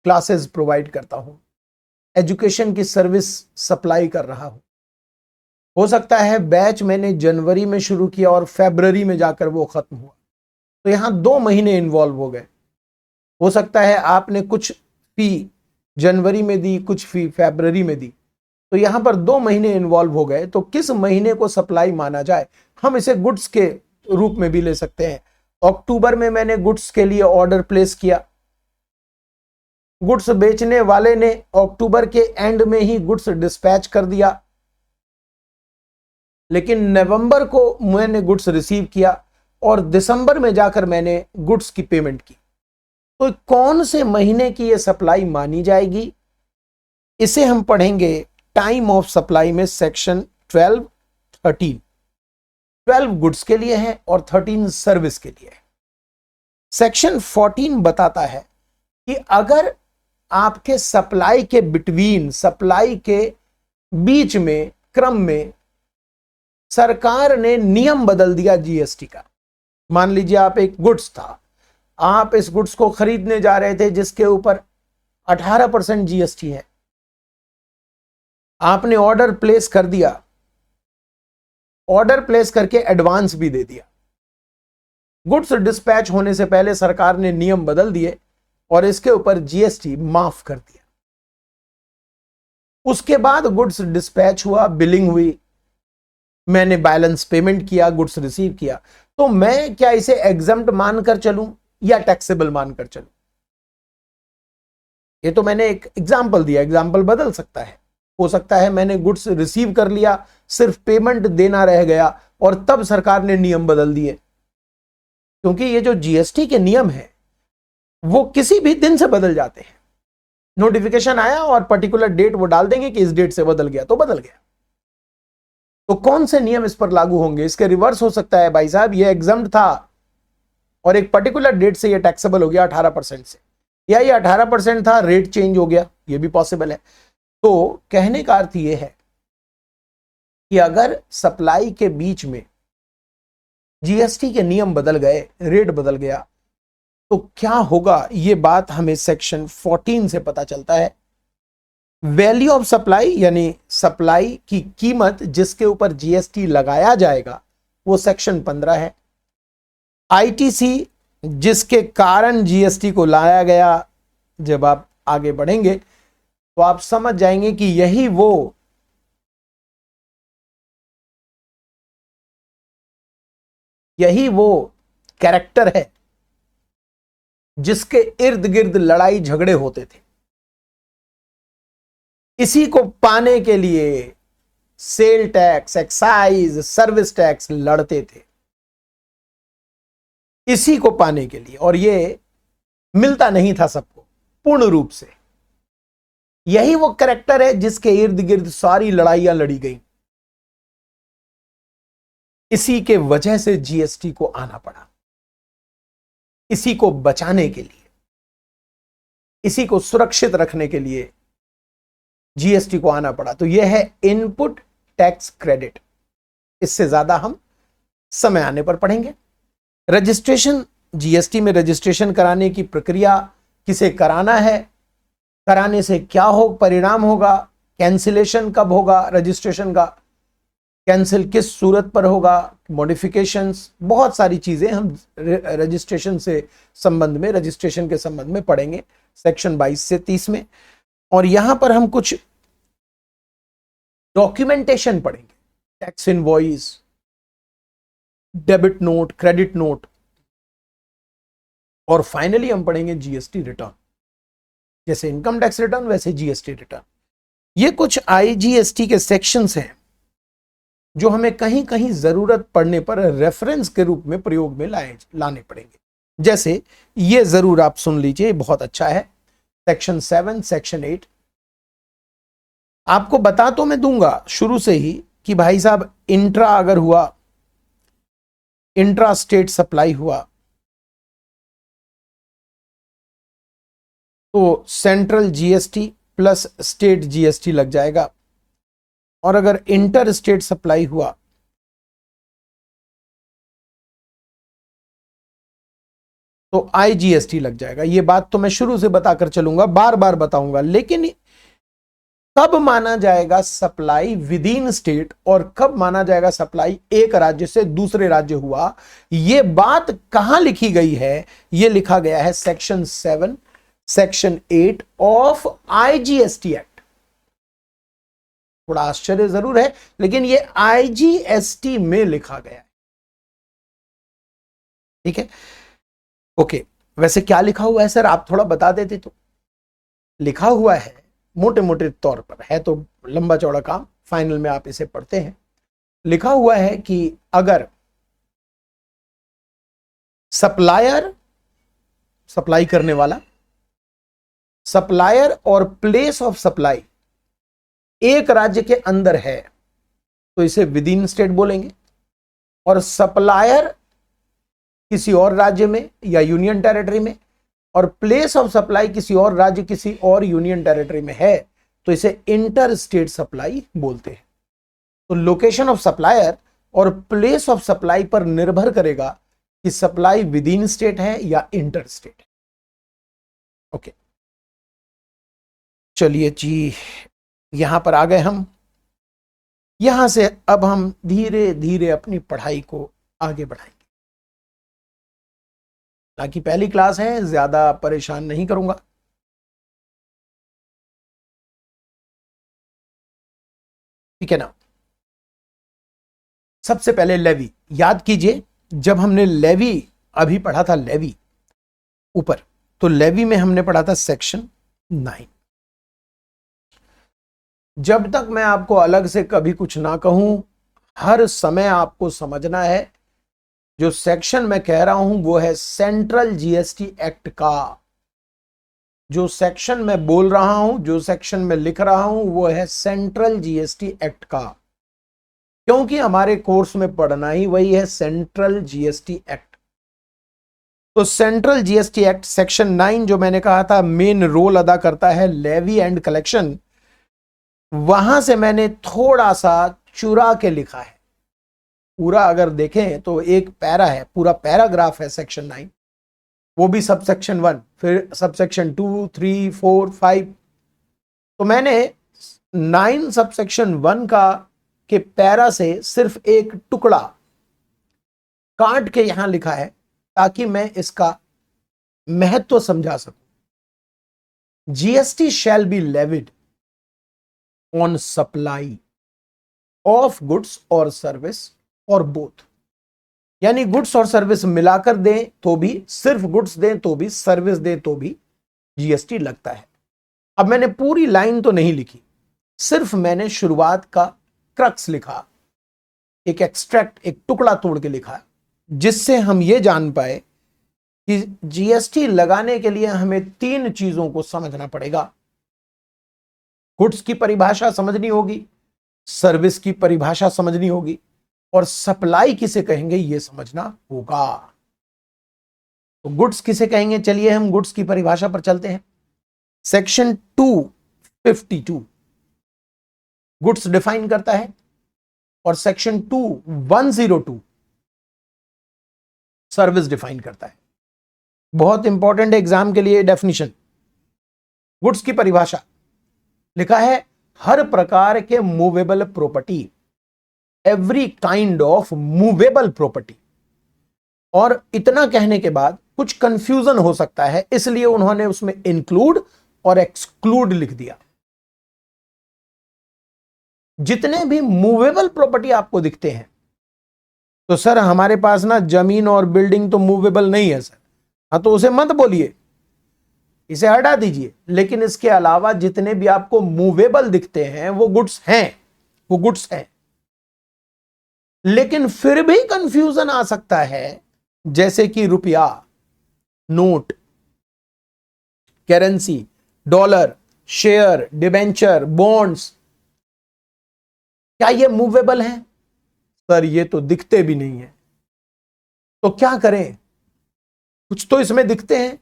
क्लासेस प्रोवाइड करता हूं, एजुकेशन की सर्विस सप्लाई कर रहा हूं। हो सकता है बैच मैंने जनवरी में शुरू किया और फरवरी में जाकर वो खत्म हुआ, तो यहां 2 महीने इन्वॉल्व हो गए। हो सकता है आपने कुछ फी जनवरी में दी, कुछ फी फरवरी में दी, तो यहां पर 2 महीने इन्वॉल्व हो गए। तो किस महीने को सप्लाई माना जाए? हम इसे गुड्स के रूप में भी ले सकते हैं। अक्टूबर में मैंने गुड्स के लिए ऑर्डर प्लेस किया, गुड्स बेचने वाले ने अक्टूबर के एंड में ही गुड्स डिस्पैच कर दिया, लेकिन नवंबर को मैंने गुड्स रिसीव किया और दिसंबर में जाकर मैंने गुड्स की पेमेंट की। तो कौन से महीने की यह सप्लाई मानी जाएगी, इसे हम पढ़ेंगे टाइम ऑफ सप्लाई में सेक्शन 12, 13। 12 गुड्स के लिए है और 13 सर्विस के लिए है। सेक्शन 14 बताता है कि अगर आपके सप्लाई के बिटवीन, सप्लाई के बीच में, क्रम में सरकार ने नियम बदल दिया जीएसटी का। मान लीजिए आप एक गुड्स था, आप इस गुड्स को खरीदने जा रहे थे जिसके ऊपर 18% जीएसटी है, आपने ऑर्डर प्लेस कर दिया, ऑर्डर प्लेस करके एडवांस भी दे दिया। गुड्स डिस्पैच होने से पहले सरकार ने नियम बदल दिए और इसके ऊपर जीएसटी माफ कर दिया। उसके बाद गुड्स डिस्पैच हुआ, बिलिंग हुई, मैंने बैलेंस पेमेंट किया, गुड्स रिसीव किया, तो मैं क्या इसे एग्जम्प्ट मानकर चलूं या टैक्सेबल मानकर चलूं? ये तो मैंने एक एग्जाम्पल दिया, एग्जाम्पल बदल सकता है। हो सकता है मैंने गुड्स रिसीव कर लिया, सिर्फ पेमेंट देना रह गया और तब सरकार ने नियम बदल दिए। क्योंकि ये जो जीएसटी के नियम है वो किसी भी दिन से बदल जाते हैं। नोटिफिकेशन आया और पर्टिकुलर डेट वो डाल देंगे कि इस डेट से बदल गया, तो बदल गया। तो कौन से नियम इस पर लागू होंगे? इसके रिवर्स हो सकता है, भाई साहब ये एग्जम्प्ट था और एक पर्टिकुलर डेट से ये टैक्सेबल हो गया 18% से, या ये 18% था, रेट चेंज हो गया, ये भी पॉसिबल है। तो कहने का अर्थ ये है कि अगर सप्लाई के बीच में जीएसटी के नियम बदल गए, रेट बदल गया, तो क्या होगा, ये बात हमें सेक्शन 14 से पता चलता है। वैल्यू ऑफ सप्लाई यानी सप्लाई की कीमत जिसके ऊपर जीएसटी लगाया जाएगा वो सेक्शन 15 है। आईटीसी जिसके कारण जीएसटी को लाया गया, जब आप आगे बढ़ेंगे तो आप समझ जाएंगे कि यही वो कैरेक्टर है जिसके इर्द गिर्द लड़ाई झगड़े होते थे। इसी को पाने के लिए sale tax, excise, service tax लड़ते थे, इसी को पाने के लिए, और ये मिलता नहीं था सबको पूर्ण रूप से। यही वो कैरेक्टर है जिसके इर्द गिर्द सारी लड़ाइयां लड़ी गई। इसी के वजह से जीएसटी को आना पड़ा, इसी को बचाने के लिए, इसी को सुरक्षित रखने के लिए जीएसटी को आना पड़ा। तो यह है इनपुट टैक्स क्रेडिट। इससे ज्यादा हम समय आने पर पढ़ेंगे। रजिस्ट्रेशन, जीएसटी में रजिस्ट्रेशन कराने की प्रक्रिया, किसे कराना है, कराने से क्या परिणाम होगा, कैंसिलेशन कब होगा रजिस्ट्रेशन का, कैंसिल किस सूरत पर होगा, मॉडिफिकेशंस, बहुत सारी चीजें हम रजिस्ट्रेशन के संबंध में पढ़ेंगे सेक्शन 22 से 30 में। और यहां पर हम कुछ डॉक्यूमेंटेशन पढ़ेंगे, tax invoice, debit note, credit note, और फाइनली हम पढ़ेंगे जीएसटी रिटर्न। जैसे इनकम टैक्स रिटर्न वैसे जीएसटी रिटर्न। ये कुछ आईजीएसटी के सेक्शंस हैं जो हमें कहीं कहीं जरूरत पड़ने पर रेफरेंस के रूप में प्रयोग में लाने पड़ेंगे। जैसे ये जरूर आप सुन लीजिए, बहुत अच्छा है, सेक्शन 7, सेक्शन 8। आपको बता तो मैं दूंगा शुरू से ही कि भाई साहब इंट्रा अगर हुआ, इंट्रा स्टेट सप्लाई हुआ तो central GST plus state GST लग जाएगा, और अगर इंटर स्टेट सप्लाई हुआ तो आईजीएसटी लग जाएगा। ये बात तो मैं शुरू से बताकर चलूंगा, बार बार बताऊंगा। लेकिन कब माना जाएगा सप्लाई विद इन स्टेट और कब माना जाएगा सप्लाई एक राज्य से दूसरे राज्य हुआ, यह बात कहां लिखी गई है? यह लिखा गया है section 7, section 8 of IGST act. थोड़ा आश्चर्य जरूर है, लेकिन यह आईजीएसटी में लिखा गया है। ठीक है, ओके। वैसे क्या लिखा हुआ है सर, आप थोड़ा बता देते तो। लिखा हुआ है मोटे मोटे तौर पर, है तो लंबा चौड़ा काम, फाइनल में आप इसे पढ़ते हैं। लिखा हुआ है कि अगर सप्लायर, सप्लाई करने वाला, सप्लायर और प्लेस ऑफ सप्लाई एक राज्य के अंदर है तो इसे विद इन स्टेट बोलेंगे, और सप्लायर किसी और राज्य में या यूनियन टेरिटरी में और प्लेस ऑफ सप्लाई किसी और राज्य, किसी और यूनियन टेरिटरी में है तो इसे इंटर स्टेट सप्लाई बोलते हैं। तो लोकेशन ऑफ सप्लायर और प्लेस ऑफ सप्लाई पर निर्भर करेगा कि सप्लाई विद इन स्टेट है या इंटर स्टेट है। ओके, चलिए जी, यहां पर आ गए हम। यहां से अब हम धीरे धीरे अपनी पढ़ाई को आगे बढ़ाएंगे। ताकि पहली क्लास है, ज्यादा परेशान नहीं करूंगा। ठीक है ना। सबसे पहले लेवी याद कीजिए, जब हमने लेवी अभी पढ़ा था, लेवी ऊपर, तो लेवी में हमने पढ़ा था सेक्शन 9। जब तक मैं आपको अलग से कभी कुछ ना कहूं, हर समय आपको समझना है जो सेक्शन मैं कह रहा हूं वो है सेंट्रल जीएसटी एक्ट का। जो सेक्शन मैं बोल रहा हूं, जो सेक्शन में लिख रहा हूं वो है सेंट्रल जीएसटी एक्ट का, क्योंकि हमारे कोर्स में पढ़ना ही वही है, सेंट्रल जीएसटी एक्ट। तो सेंट्रल जीएसटी एक्ट सेक्शन 9 जो मैंने कहा था मेन रोल अदा करता है लेवी एंड कलेक्शन, वहां से मैंने थोड़ा सा चुरा के लिखा है। पूरा अगर देखें तो एक पैरा है, पूरा पैराग्राफ है सेक्शन 9, वो भी सब सेक्शन 1, फिर सब सेक्शन 2, 3, 4, 5। तो मैंने 9 सबसेक्शन 1 का के पैरा से सिर्फ एक टुकड़ा काट के यहां लिखा है ताकि मैं इसका महत्व समझा सकूं। GST shall be levied on supply of goods और सर्विस और बोथ, यानी गुड्स और सर्विस मिलाकर दें तो भी, सिर्फ गुड्स दें तो भी, सर्विस दें तो भी जीएसटी लगता है। अब मैंने पूरी लाइन तो नहीं लिखी, सिर्फ मैंने शुरुआत का क्रक्स लिखा, एक एक्सट्रैक्ट, एक टुकड़ा तोड़ के लिखा, जिससे हम ये जान पाए कि जीएसटी लगाने के लिए हमें 3 चीजों को समझना पड़ेगा। गुड्स की परिभाषा समझनी होगी, सर्विस की परिभाषा समझनी होगी, और सप्लाई किसे कहेंगे यह समझना होगा। तो गुड्स किसे कहेंगे, चलिए हम गुड्स की परिभाषा पर चलते हैं। सेक्शन 252 गुड्स डिफाइन करता है और सेक्शन 2102 सर्विस डिफाइन करता है। बहुत इंपॉर्टेंट एग्जाम के लिए डेफिनेशन। गुड्स की परिभाषा लिखा है हर प्रकार के movable property, every kind of movable property. और इतना कहने के बाद कुछ कंफ्यूजन हो सकता है, इसलिए उन्होंने उसमें इंक्लूड और एक्सक्लूड लिख दिया। जितने भी मूवेबल प्रॉपर्टी आपको दिखते हैं, तो सर हमारे पास ना जमीन और बिल्डिंग तो मूवेबल नहीं है सर, हाँ तो उसे मत बोलिए, इसे हटा दीजिए। लेकिन इसके अलावा जितने भी आपको मूवेबल दिखते हैं वो गुड्स हैं, वो गुड्स हैं। लेकिन फिर भी कंफ्यूजन आ सकता है, जैसे कि रुपया, note, currency, dollar, share, debenture, bonds, क्या ये मूवेबल हैं? सर ये तो दिखते भी नहीं है, तो क्या करें? कुछ तो इसमें दिखते हैं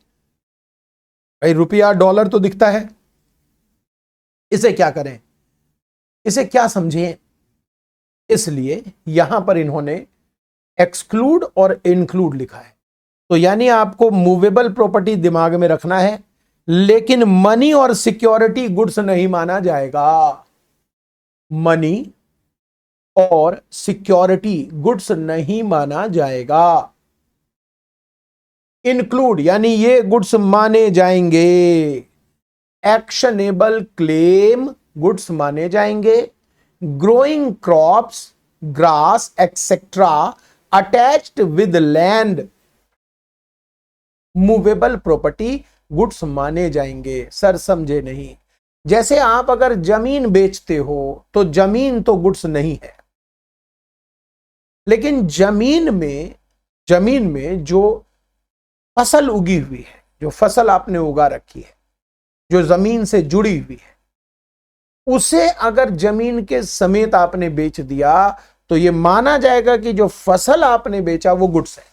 भाई, रुपया डॉलर तो दिखता है, इसे क्या करें, इसे क्या समझें? इसलिए यहां पर इन्होंने एक्सक्लूड और इंक्लूड लिखा है। तो यानी आपको मूवेबल प्रॉपर्टी दिमाग में रखना है, लेकिन मनी और सिक्योरिटी गुड्स नहीं माना जाएगा। मनी और सिक्योरिटी गुड्स नहीं माना जाएगा। इंक्लूड यानी ये गुड्स माने जाएंगे। एक्शनेबल क्लेम गुड्स माने जाएंगे। Growing crops, grass etcetera attached with land, movable property goods माने जाएंगे। सर समझे नहीं? जैसे आप अगर जमीन बेचते हो तो जमीन तो गुड्स नहीं है, लेकिन जमीन में जो फसल उगी हुई है, जो फसल आपने उगा रखी है, जो जमीन से जुड़ी हुई है, उसे अगर जमीन के समेत आपने बेच दिया तो यह माना जाएगा कि जो फसल आपने बेचा वो गुड्स है।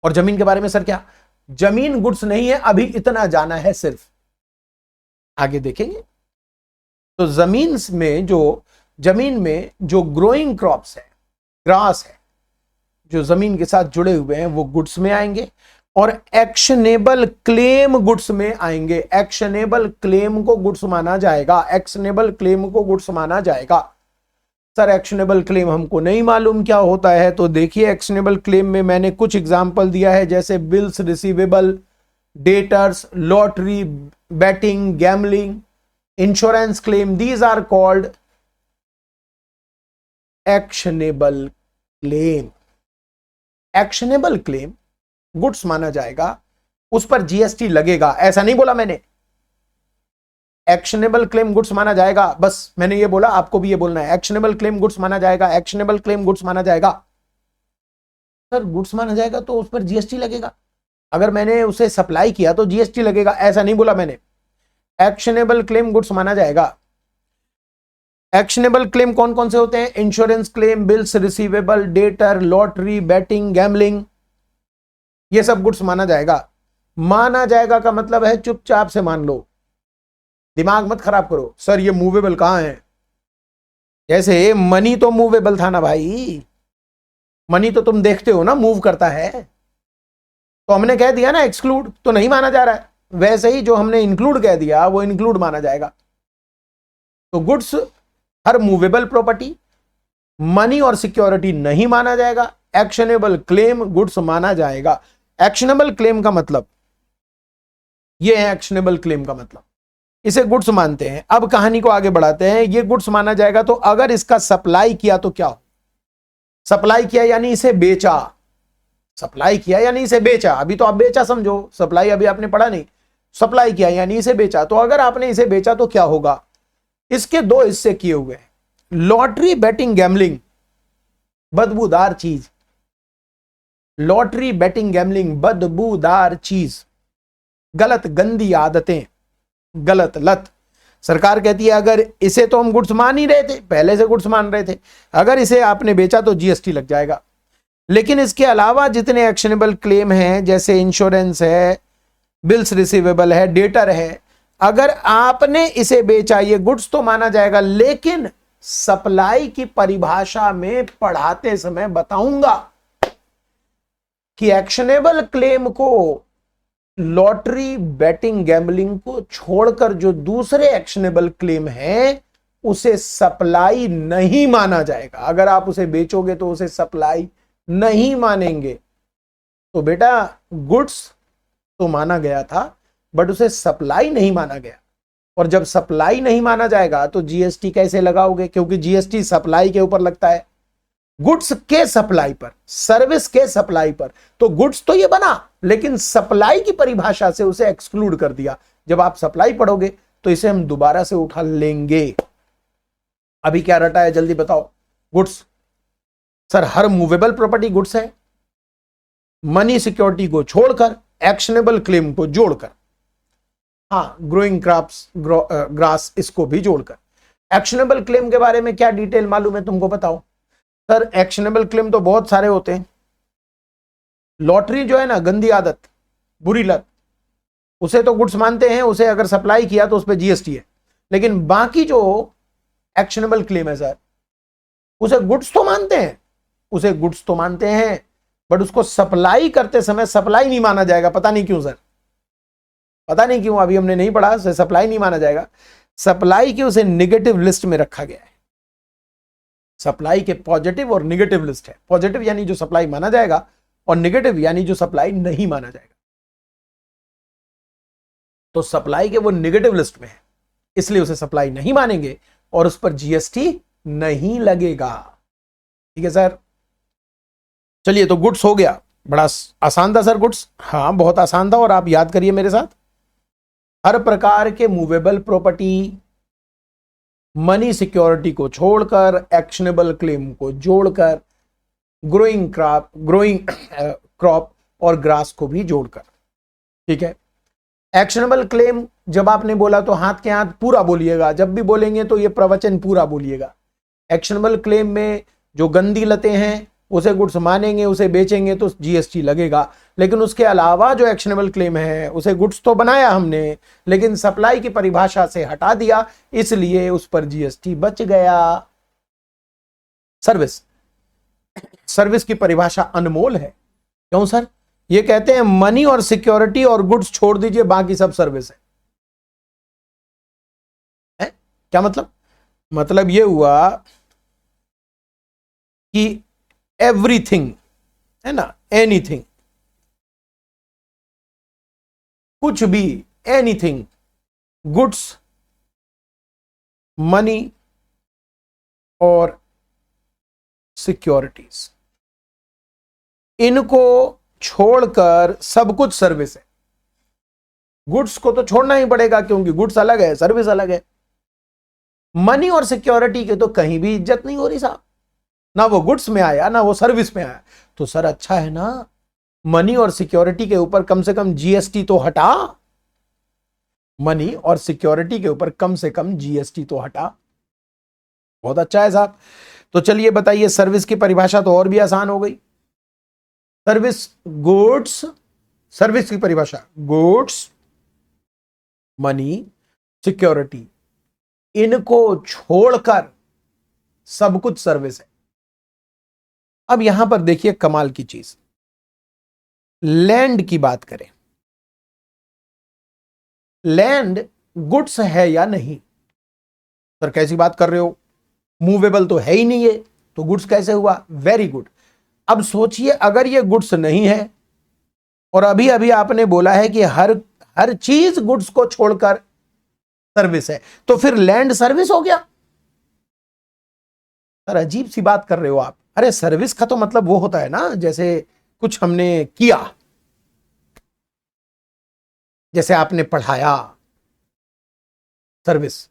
और जमीन के बारे में सर क्या? जमीन गुड्स नहीं है, अभी इतना जाना है सिर्फ, आगे देखेंगे। तो जमीन में जो ग्रोइंग क्रॉप्स है, ग्रास है, जो जमीन के साथ जुड़े हुए हैं, वो गुड्स में आएंगे। और एक्शनेबल क्लेम गुड्स में आएंगे। एक्शनेबल क्लेम को गुड्स माना जाएगा, एक्शनेबल क्लेम को गुड्स माना जाएगा। सर एक्शनेबल क्लेम हमको नहीं मालूम क्या होता है, तो देखिए एक्शनेबल क्लेम में मैंने कुछ एग्जांपल दिया है, जैसे bills receivable, debtors, lottery, betting, gambling, insurance claim, these are called actionable claim. Actionable claim goods माना जाएगा, उस पर जीएसटी लगेगा, ऐसा नहीं बोला मैंने। एक्शनेबल क्लेम गुड्स माना जाएगा, बस मैंने ये बोला, आपको भी ये बोलना है। एक्शनेबल क्लेम गुड्स माना जाएगा, एक्शनेबल क्लेम गुड्स माना जाएगा। सर गुड्स माना जाएगा तो उस पर जीएसटी लगेगा, अगर मैंने उसे सप्लाई किया तो जीएसटी लगेगा, ऐसा नहीं बोला मैंने। एक्शनेबल क्लेम गुड्स माना जाएगा। एक्शनेबल क्लेम कौन कौन से होते हैं? Insurance claim, bills receivable, debtor, lottery, betting, gambling, ये सब गुड्स माना जाएगा। माना जाएगा का मतलब है चुपचाप से मान लो, दिमाग मत खराब करो। सर ये मूवेबल कहां है? जैसे मनी तो मूवेबल था ना भाई, मनी तो तुम देखते हो ना मूव करता है, तो हमने कह दिया ना एक्सक्लूड, तो नहीं माना जा रहा है। वैसे ही जो हमने इंक्लूड कह दिया वो इंक्लूड माना जाएगा। तो गुड्स हर मूवेबल प्रॉपर्टी, मनी और सिक्योरिटी नहीं माना जाएगा। एक्शनेबल क्लेम गुड्स माना जाएगा। एक्शनेबल क्लेम का मतलब ये है, एक्शनेबल क्लेम का मतलब इसे गुड्स मानते हैं। अब कहानी को आगे बढ़ाते हैं। ये गुड्स माना जाएगा तो अगर इसका सप्लाई किया तो क्या हो? सप्लाई किया यानी इसे बेचा, सप्लाई किया यानी इसे बेचा। अभी तो आप बेचा समझो, सप्लाई अभी आपने पढ़ा नहीं। सप्लाई किया यानी इसे बेचा। तो अगर आपने इसे बेचा तो क्या होगा? इसके दो हिस्से किए हुए हैं। लॉटरी, बैटिंग, गैम्बलिंग बदबूदार चीज। लॉटरी, बैटिंग, गैम्बलिंग बदबूदार चीज, गलत, गंदी आदतें, गलत लत। सरकार कहती है अगर इसे तो हम गुड्स मान ही रहे थे, पहले से गुड्स मान रहे थे, अगर इसे आपने बेचा तो जीएसटी लग जाएगा। लेकिन इसके अलावा जितने एक्शनेबल क्लेम हैं, जैसे इंश्योरेंस है, बिल्स रिसीवेबल है, डेटर है, अगर आपने इसे बेचा ये गुड्स तो माना जाएगा। लेकिन सप्लाई की परिभाषा में पढ़ाते समय बताऊंगा कि एक्शनेबल क्लेम को, लॉटरी, बैटिंग, गैम्बलिंग को छोड़कर जो दूसरे एक्शनेबल क्लेम हैं उसे सप्लाई नहीं माना जाएगा। अगर आप उसे बेचोगे तो उसे सप्लाई नहीं मानेंगे। तो बेटा गुड्स तो माना गया था बट उसे सप्लाई नहीं माना गया। और जब सप्लाई नहीं माना जाएगा तो जीएसटी कैसे लगाओगे? क्योंकि जीएसटी सप्लाई के ऊपर लगता है, गुड्स के सप्लाई पर, सर्विस के सप्लाई पर। तो गुड्स तो ये बना लेकिन सप्लाई की परिभाषा से उसे एक्सक्लूड कर दिया। जब आप सप्लाई पढ़ोगे तो इसे हम दोबारा से उठा लेंगे। अभी क्या रटा है जल्दी बताओ? गुड्स सर हर मूवेबल प्रॉपर्टी गुड्स है, मनी सिक्योरिटी को छोड़कर, एक्शनेबल क्लेम को जोड़कर, हाँ ग्रोइंग क्रॉप्स, ग्रास इसको भी जोड़कर। एक्शनेबल क्लेम के बारे में क्या डिटेल मालूम है तुमको बताओ? सर एक्शनेबल क्लेम तो बहुत सारे होते हैं। लॉटरी जो है ना, गंदी आदत, बुरी लत, उसे तो गुड्स मानते हैं, उसे अगर सप्लाई किया तो उस पर जीएसटी है। लेकिन बाकी जो एक्शनेबल क्लेम है सर, उसे गुड्स तो मानते हैं, उसे गुड्स तो मानते हैं बट उसको सप्लाई करते समय सप्लाई नहीं माना जाएगा। पता नहीं क्यों सर, पता नहीं क्यों, अभी हमने नहीं पढ़ा। उसे सप्लाई नहीं माना जाएगा। सप्लाई की उसे निगेटिव लिस्ट में रखा गया है। सप्लाई के पॉजिटिव और निगेटिव लिस्ट है। पॉजिटिव यानी जो सप्लाई माना जाएगा और निगेटिव यानी जो सप्लाई नहीं माना जाएगा। तो सप्लाई के वो निगेटिव लिस्ट में है, इसलिए उसे सप्लाई नहीं मानेंगे और उस पर जीएसटी नहीं लगेगा। ठीक है सर, चलिए तो गुड्स हो गया। बड़ा आसान था सर गुड्स, हाँ बहुत आसान था। और आप याद करिए मेरे साथ, हर प्रकार के मूवेबल प्रॉपर्टी, मनी सिक्योरिटी को छोड़कर, एक्शनेबल क्लेम को जोड़कर, ग्रोइंग क्रॉप और ग्रास को भी जोड़कर। ठीक है, एक्शनेबल क्लेम जब आपने बोला तो हाथ के हाथ पूरा बोलिएगा। जब भी बोलेंगे तो ये प्रवचन पूरा बोलिएगा। एक्शनेबल क्लेम में जो गंदी लतें हैं उसे गुड्स मानेंगे, उसे बेचेंगे तो जीएसटी लगेगा। लेकिन उसके अलावा जो एक्शनेबल क्लेम है उसे गुड्स तो बनाया हमने लेकिन सप्लाई की परिभाषा से हटा दिया, इसलिए उस पर जीएसटी बच गया। सर्विस, सर्विस की परिभाषा अनमोल है। क्यों सर? ये कहते हैं मनी और सिक्योरिटी और गुड्स छोड़ दीजिए, बाकी सब सर्विस है। क्या मतलब? मतलब ये हुआ कि एवरीथिंग है ना, एनीथिंग, कुछ भी, एनीथिंग, गुड्स, मनी और सिक्योरिटीज, इनको छोड़कर सब कुछ सर्विस है। गुड्स को तो छोड़ना ही पड़ेगा क्योंकि गुड्स अलग है, सर्विस अलग है। मनी और सिक्योरिटी के तो कहीं भी इज्जत नहीं हो रही साहब, ना वो गुड्स में आया ना वो सर्विस में आया। तो सर अच्छा है ना, मनी और सिक्योरिटी के ऊपर कम से कम जीएसटी तो हटा। मनी और सिक्योरिटी के ऊपर कम से कम जीएसटी तो हटा। बहुत अच्छा है साहब। तो चलिए बताइए, सर्विस की परिभाषा तो और भी आसान हो गई। सर्विस, गुड्स, सर्विस की परिभाषा गुड्स, मनी, सिक्योरिटी, इनको छोड़कर सब कुछ सर्विस है। अब यहां पर देखिए कमाल की चीज, लैंड की बात करें लैंड गुड्स है या नहीं। सर कैसी बात कर रहे हो, मूवेबल तो है ही नहीं है, तो गुड्स कैसे हुआ। Very good. अब सोचिए अगर ये गुड्स नहीं है और अभी अभी आपने बोला है कि हर हर चीज गुड्स को छोड़कर सर्विस है, तो फिर लैंड सर्विस हो गया। सर अजीब सी बात कर रहे हो आप। अरे सर्विस का तो मतलब वो होता है ना, जैसे कुछ हमने किया, जैसे आपने पढ़ाया, सर्विस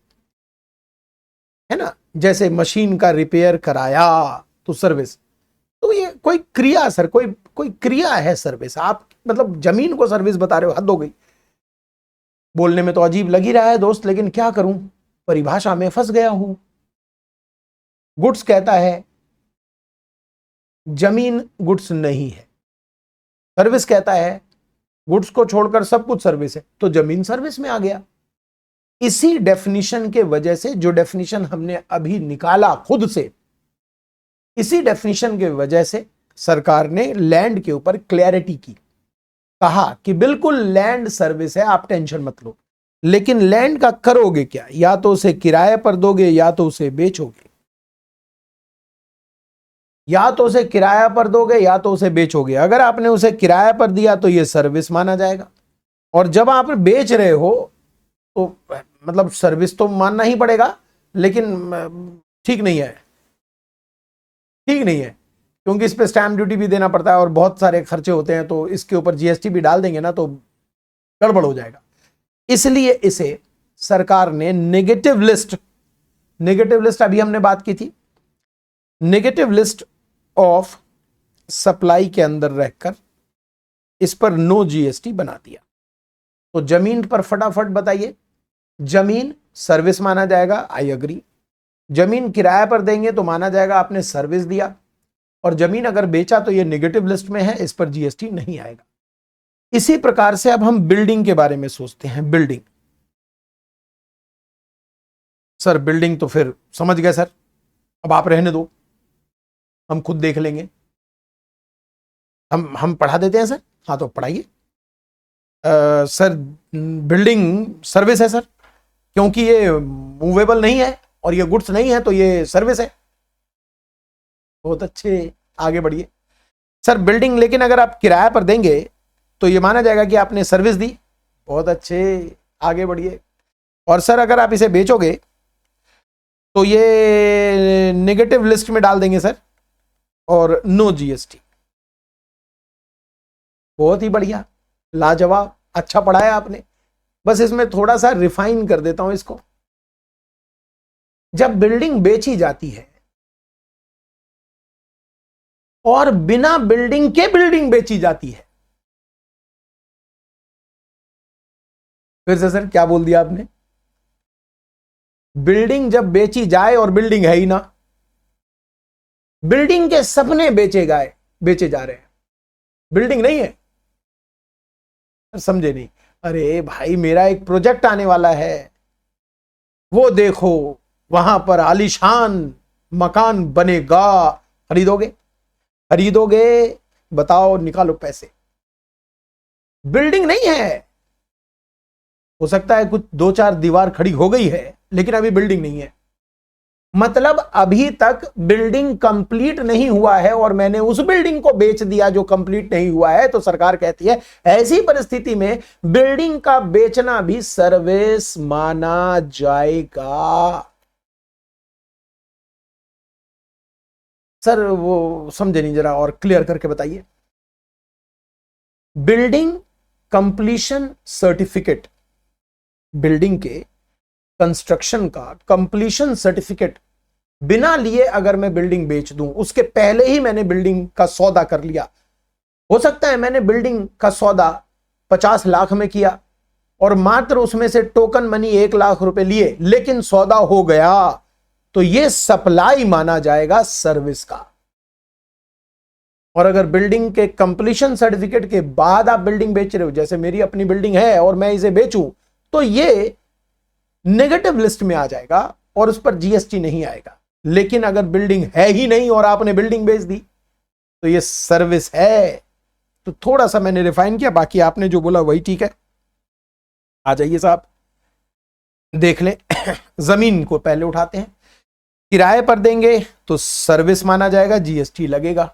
है ना, जैसे मशीन का रिपेयर कराया तो सर्विस। तो ये कोई क्रिया सर, कोई कोई क्रिया है सर्विस। आप मतलब जमीन को सर्विस बता रहे हो, हद हो गई। बोलने में तो अजीब लग ही रहा है दोस्त, लेकिन क्या करूं, परिभाषा में फंस गया हूं। गुड्स कहता है जमीन गुड्स नहीं है, सर्विस कहता है गुड्स को छोड़कर सब कुछ सर्विस है, तो जमीन सर्विस में आ गया। इसी डेफिनेशन के वजह से, जो डेफिनेशन हमने अभी निकाला खुद से, इसी डेफिनेशन के वजह से सरकार ने लैंड के ऊपर क्लैरिटी की, कहा कि बिल्कुल लैंड सर्विस है, आप टेंशन मत लो। लेकिन लैंड का करोगे क्या, या तो उसे किराए पर दोगे या तो उसे बेचोगे, या तो उसे किराया पर दोगे या तो उसे बेचोगे। अगर आपने उसे किराया पर दिया तो यह सर्विस माना जाएगा, और जब आप बेच रहे हो तो मतलब सर्विस तो मानना ही पड़ेगा। लेकिन ठीक नहीं है, ठीक नहीं है, क्योंकि इस पे स्टैम्प ड्यूटी भी देना पड़ता है और बहुत सारे खर्चे होते हैं, तो इसके ऊपर जीएसटी भी डाल देंगे ना तो गड़बड़ हो जाएगा। इसलिए इसे सरकार ने नेगेटिव लिस्ट, नेगेटिव लिस्ट अभी हमने बात की थी, नेगेटिव लिस्ट ऑफ सप्लाई के अंदर रहकर इस पर नो जीएसटी बना दिया। तो जमीन पर फटाफट बताइए, जमीन सर्विस माना जाएगा, आई अग्री। जमीन किराया पर देंगे तो माना जाएगा आपने सर्विस दिया, और जमीन अगर बेचा तो ये नेगेटिव लिस्ट में है, इस पर जीएसटी नहीं आएगा। इसी प्रकार से अब हम बिल्डिंग के बारे में सोचते हैं। बिल्डिंग, सर बिल्डिंग तो फिर समझ गए सर, अब आप रहने दो, हम खुद देख लेंगे। हम पढ़ा देते हैं सर। हाँ तो पढ़ाइए। सर बिल्डिंग सर्विस है सर, क्योंकि ये मूवेबल नहीं है और ये गुड्स नहीं है, तो ये सर्विस है। बहुत अच्छे, आगे बढ़िए। सर बिल्डिंग लेकिन अगर आप किराया पर देंगे तो ये माना जाएगा कि आपने सर्विस दी। बहुत अच्छे, आगे बढ़िए। और सर अगर आप इसे बेचोगे तो ये नेगेटिव लिस्ट में डाल देंगे सर, और नो जीएसटी। बहुत ही बढ़िया, लाजवाब, अच्छा पढ़ाया आपने। बस इसमें थोड़ा सा रिफाइन कर देता हूं इसको। जब बिल्डिंग बेची जाती है और बिना बिल्डिंग के बिल्डिंग बेची जाती है, फिर से सर क्या बोल दिया आपने। बिल्डिंग जब बेची जाए और बिल्डिंग है ही ना, बिल्डिंग के सपने बेचे जा रहे हैं, बिल्डिंग नहीं है। समझे नहीं। अरे भाई मेरा एक प्रोजेक्ट आने वाला है, वो देखो वहां पर आलीशान मकान बनेगा, खरीदोगे? खरीदोगे? बताओ, निकालो पैसे। बिल्डिंग नहीं है, हो सकता है कुछ 2-4 दीवार खड़ी हो गई है, लेकिन अभी बिल्डिंग नहीं है। मतलब अभी तक बिल्डिंग कंप्लीट नहीं हुआ है और मैंने उस बिल्डिंग को बेच दिया जो कंप्लीट नहीं हुआ है, तो सरकार कहती है ऐसी परिस्थिति में बिल्डिंग का बेचना भी सर्विस माना जाएगा। सर वो समझे नहीं, जरा और क्लियर करके बताइए। बिल्डिंग कंप्लीशन सर्टिफिकेट, बिल्डिंग के कंस्ट्रक्शन का कंप्लीशन सर्टिफिकेट बिना लिए अगर मैं बिल्डिंग बेच दूं, उसके पहले ही मैंने बिल्डिंग का सौदा कर लिया। हो सकता है मैंने बिल्डिंग का सौदा 50 लाख में किया और मात्र उसमें से टोकन मनी 1 लाख रुपए लिए, लेकिन सौदा हो गया, तो यह सप्लाई माना जाएगा सर्विस का। और अगर बिल्डिंग के कंप्लीशन सर्टिफिकेट के बाद आप बिल्डिंग बेच रहे हो, जैसे मेरी अपनी बिल्डिंग है और मैं इसे बेचूं, तो यह नेगेटिव लिस्ट में आ जाएगा और उस पर जीएसटी नहीं आएगा। लेकिन अगर बिल्डिंग है ही नहीं और आपने बिल्डिंग बेच दी, तो यह सर्विस है। तो थोड़ा सा मैंने रिफाइन किया, बाकी आपने जो बोला वही ठीक है। आ जाइए साहब, देख ले। जमीन को पहले उठाते हैं, किराए पर देंगे तो सर्विस माना जाएगा, जीएसटी लगेगा।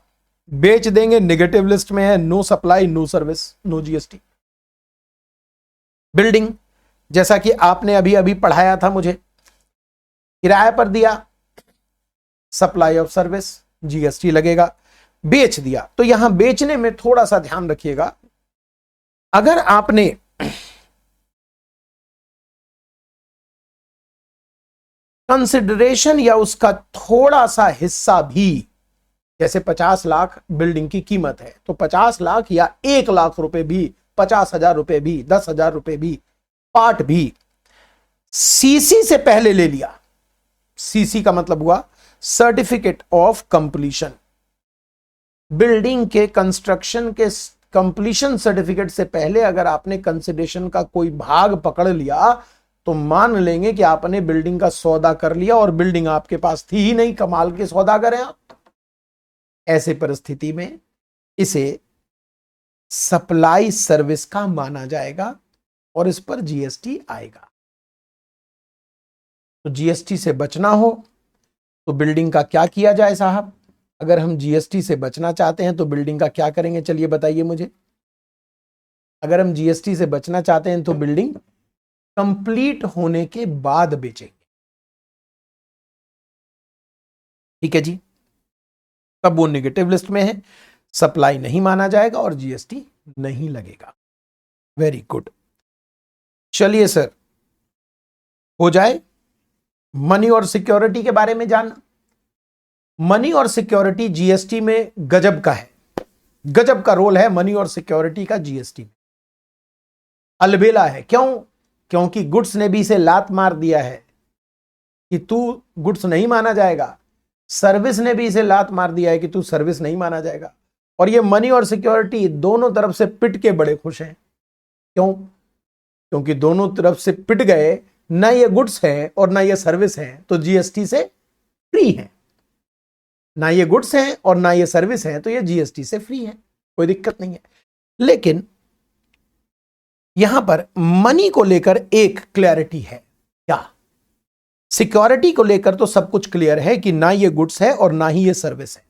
बेच देंगे, नेगेटिव लिस्ट में है, no supply no service no GST. Building, जैसा कि आपने अभी अभी पढ़ाया था मुझे, किराए पर दिया, सप्लाई ऑफ सर्विस, जीएसटी लगेगा। बेच दिया, तो यहां बेचने में थोड़ा सा ध्यान रखिएगा, अगर आपने कंसिडरेशन या उसका थोड़ा सा हिस्सा भी, जैसे 50 लाख बिल्डिंग की कीमत है, तो 50 लाख या 1 लाख रुपए भी, 50,000 रुपए भी, 10,000 रुपए भी, पार्ट भी सीसी से पहले ले लिया। सीसी का मतलब हुआ सर्टिफिकेट ऑफ कंप्लीशन। बिल्डिंग के कंस्ट्रक्शन के कंप्लीशन सर्टिफिकेट से पहले अगर आपने कंसिडरेशन का कोई भाग पकड़ लिया तो मान लेंगे कि आपने बिल्डिंग का सौदा कर लिया और बिल्डिंग आपके पास थी ही नहीं, कमाल के सौदागर हैं आप। ऐसे परिस्थिति में इसे सप्लाई सर्विस का माना जाएगा और इस पर जीएसटी आएगा। तो जीएसटी से बचना हो तो बिल्डिंग का क्या किया जाए साहब? अगर हम जीएसटी से बचना चाहते हैं तो बिल्डिंग का क्या करेंगे, चलिए बताइए मुझे। अगर हम जीएसटी से बचना चाहते हैं तो बिल्डिंग कंप्लीट होने के बाद बेचेंगे, ठीक है जी। तब वो नेगेटिव लिस्ट में है, सप्लाई नहीं माना जाएगा और जीएसटी नहीं लगेगा। वेरी गुड, चलिए सर, हो जाए। मनी और सिक्योरिटी के बारे में जानना। मनी और सिक्योरिटी जीएसटी में गजब का है, गजब का रोल है मनी और सिक्योरिटी का जीएसटी में। अलबेला है, क्यों? क्योंकि गुड्स ने भी इसे लात मार दिया है कि तू गुड्स नहीं माना जाएगा, सर्विस ने भी इसे लात मार दिया है कि तू सर्विस नहीं माना जाएगा। और ये मनी और सिक्योरिटी दोनों तरफ से पिट के बड़े खुश हैं। क्यों? क्योंकि दोनों तरफ से पिट गए, ना ये गुड्स है और ना ये सर्विस है, तो जीएसटी से फ्री है। ना ये गुड्स हैं और ना ये सर्विस है, तो ये जीएसटी से फ्री है, कोई दिक्कत नहीं है। लेकिन यहां पर मनी को लेकर एक क्लैरिटी है। क्या? सिक्योरिटी को लेकर तो सब कुछ क्लियर है कि ना ये गुड्स है और ना ही ये सर्विस है,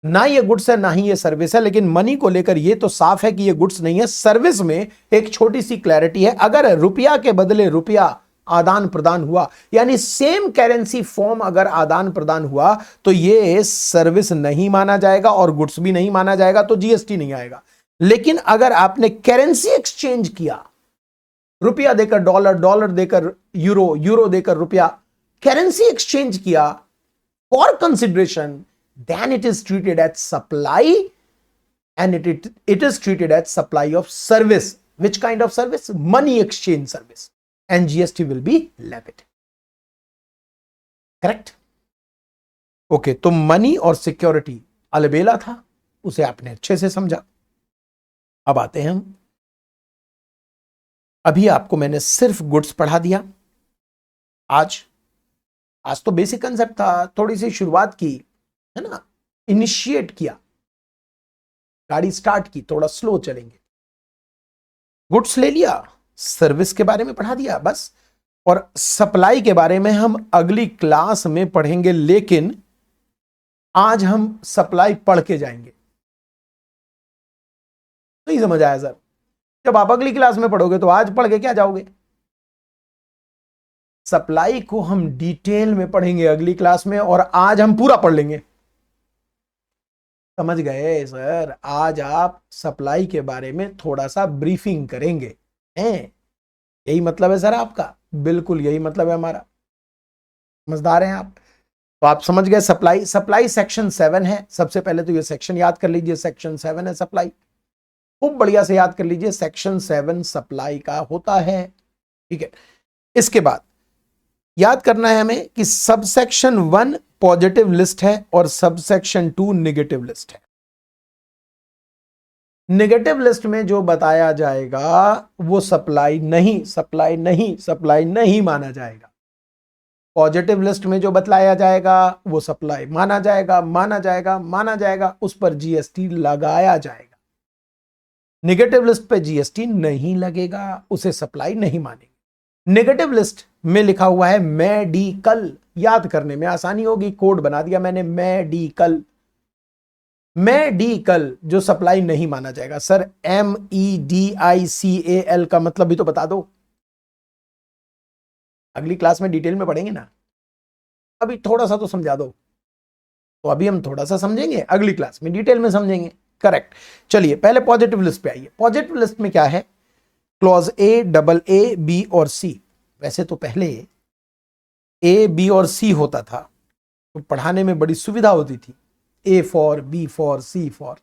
ना ये गुड्स है ना ही ये सर्विस है। लेकिन मनी को लेकर ये तो साफ है कि ये गुड्स नहीं है। सर्विस में एक छोटी सी क्लैरिटी है, अगर रुपया के बदले रुपया आदान प्रदान हुआ, यानी सेम करेंसी फॉर्म अगर आदान प्रदान हुआ, तो ये सर्विस नहीं माना जाएगा और गुड्स भी नहीं माना जाएगा, तो जीएसटी नहीं आएगा। लेकिन अगर आपने करेंसी एक्सचेंज किया, रुपया देकर डॉलर, डॉलर देकर यूरो, यूरो देकर रुपया, करेंसी एक्सचेंज किया for consideration, then it is treated as supply and it is treated as supply of service. Which kind of service? Money exchange service, and GST will be levied. Correct? Okay, तो money और security अलबेला था, उसे आपने अच्छे से समझा। अब आते हैं हम, अभी आपको मैंने सिर्फ गुड्स पढ़ा दिया। आज तो बेसिक कंसेप्ट था, थोड़ी सी शुरुआत की है ना, इनिशिएट किया, गाड़ी स्टार्ट की, थोड़ा स्लो चलेंगे। गुड्स ले लिया, सर्विस के बारे में पढ़ा दिया बस, और सप्लाई के बारे में हम अगली क्लास में पढ़ेंगे। लेकिन आज हम सप्लाई पढ़ के जाएंगे। नहीं समझ आया सर? जब आप अगली क्लास में पढ़ोगे तो आज पढ़ के क्या जाओगे? सप्लाई को हम डिटेल में पढ़ेंगे अगली क्लास में, और आज हम पूरा पढ़ लेंगे। समझ गए सर? आज आप सप्लाई के बारे में थोड़ा सा ब्रीफिंग करेंगे, हैं? यही मतलब है सर आपका? बिल्कुल यही मतलब है हमारा। समझदार हैं आप? तो आप समझ गए सप्लाई। सप्लाई सेक्शन 7 है। सबसे पहले तो ये सेक्शन याद कर लीजिए, सेक्शन 7 है सप्लाई। खूब बढ़िया से याद कर लीजिए, सेक्शन 7 सप्लाई का होता है, ठीक है। इसके बाद याद करना है हमें कि सबसेक्शन 1 पॉजिटिव लिस्ट है और सबसेक्शन 2 नेगेटिव लिस्ट है। नेगेटिव लिस्ट में जो बताया जाएगा वो सप्लाई नहीं माना जाएगा। पॉजिटिव लिस्ट में जो बतलाया जाएगा वो सप्लाई माना जाएगा, उस पर जीएसटी लगाया जाएगा। नेगेटिव लिस्ट पे जीएसटी नहीं लगेगा, उसे सप्लाई नहीं मानेंगे। नेगेटिव लिस्ट में लिखा हुआ है मेडिकल, याद करने में आसानी होगी, कोड बना दिया मैंने मेडिकल। मेडिकल जो सप्लाई नहीं माना जाएगा। सर MEDICAL का मतलब भी तो बता दो। अगली क्लास में डिटेल में पढ़ेंगे ना, अभी थोड़ा सा तो समझा दो। तो अभी हम थोड़ा सा समझेंगे, अगली क्लास में डिटेल में समझेंगे। करेक्ट। चलिए पहले पॉजिटिव लिस्ट पे आइए। पॉजिटिव लिस्ट में क्या है? Clause A, double A, B और C। वैसे तो पहले A, B और C होता था तो पढ़ाने में बड़ी सुविधा होती थी, A for, B for, C for.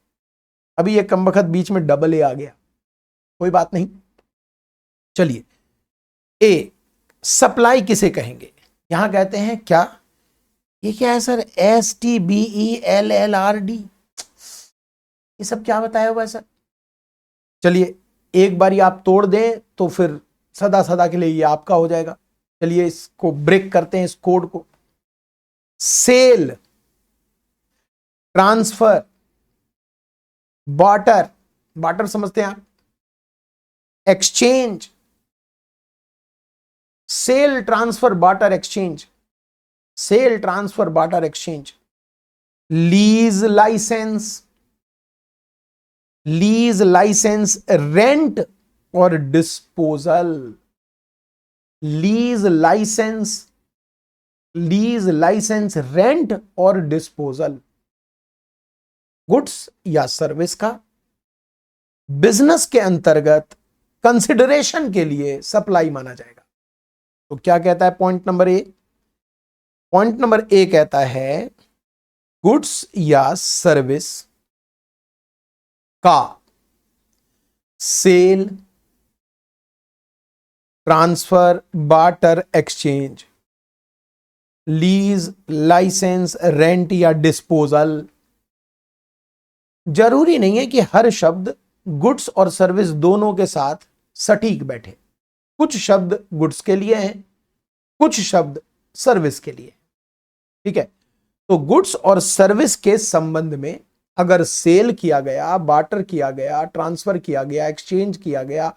अभी ये कमबख्त बीच में डबल A आ गया, कोई बात नहीं। चलिए A, सप्लाई किसे कहेंगे? यहां कहते हैं क्या, ये क्या है सर? STBELLRD, ये सब क्या बताया हुआ है सर? चलिए एक बारी आप तोड़ दें तो फिर सदा सदा के लिए ये आपका हो जाएगा। चलिए इसको ब्रेक करते हैं, इस कोड को। सेल, ट्रांसफर, बार्टर, बार्टर समझते हैं आप, exchange, sale, transfer, barter, exchange, sale, transfer, barter, exchange. Lease licence, lease licence, rent और disposal. Lease licence, lease licence, rent और डिस्पोजल। गुड्स या सर्विस का बिजनेस के अंतर्गत कंसिडरेशन के लिए सप्लाई माना जाएगा। तो क्या कहता है point number A? Point number A कहता है गुड्स या सर्विस का sale, transfer, barter, exchange, lease, licence, rent या डिस्पोजल। जरूरी नहीं है कि हर शब्द गुड्स और सर्विस दोनों के साथ सटीक बैठे। कुछ शब्द गुड्स के लिए हैं, कुछ शब्द सर्विस के लिए। ठीक है, तो गुड्स और सर्विस के संबंध में अगर सेल किया गया, बार्टर किया गया, ट्रांसफर किया गया, एक्सचेंज किया गया,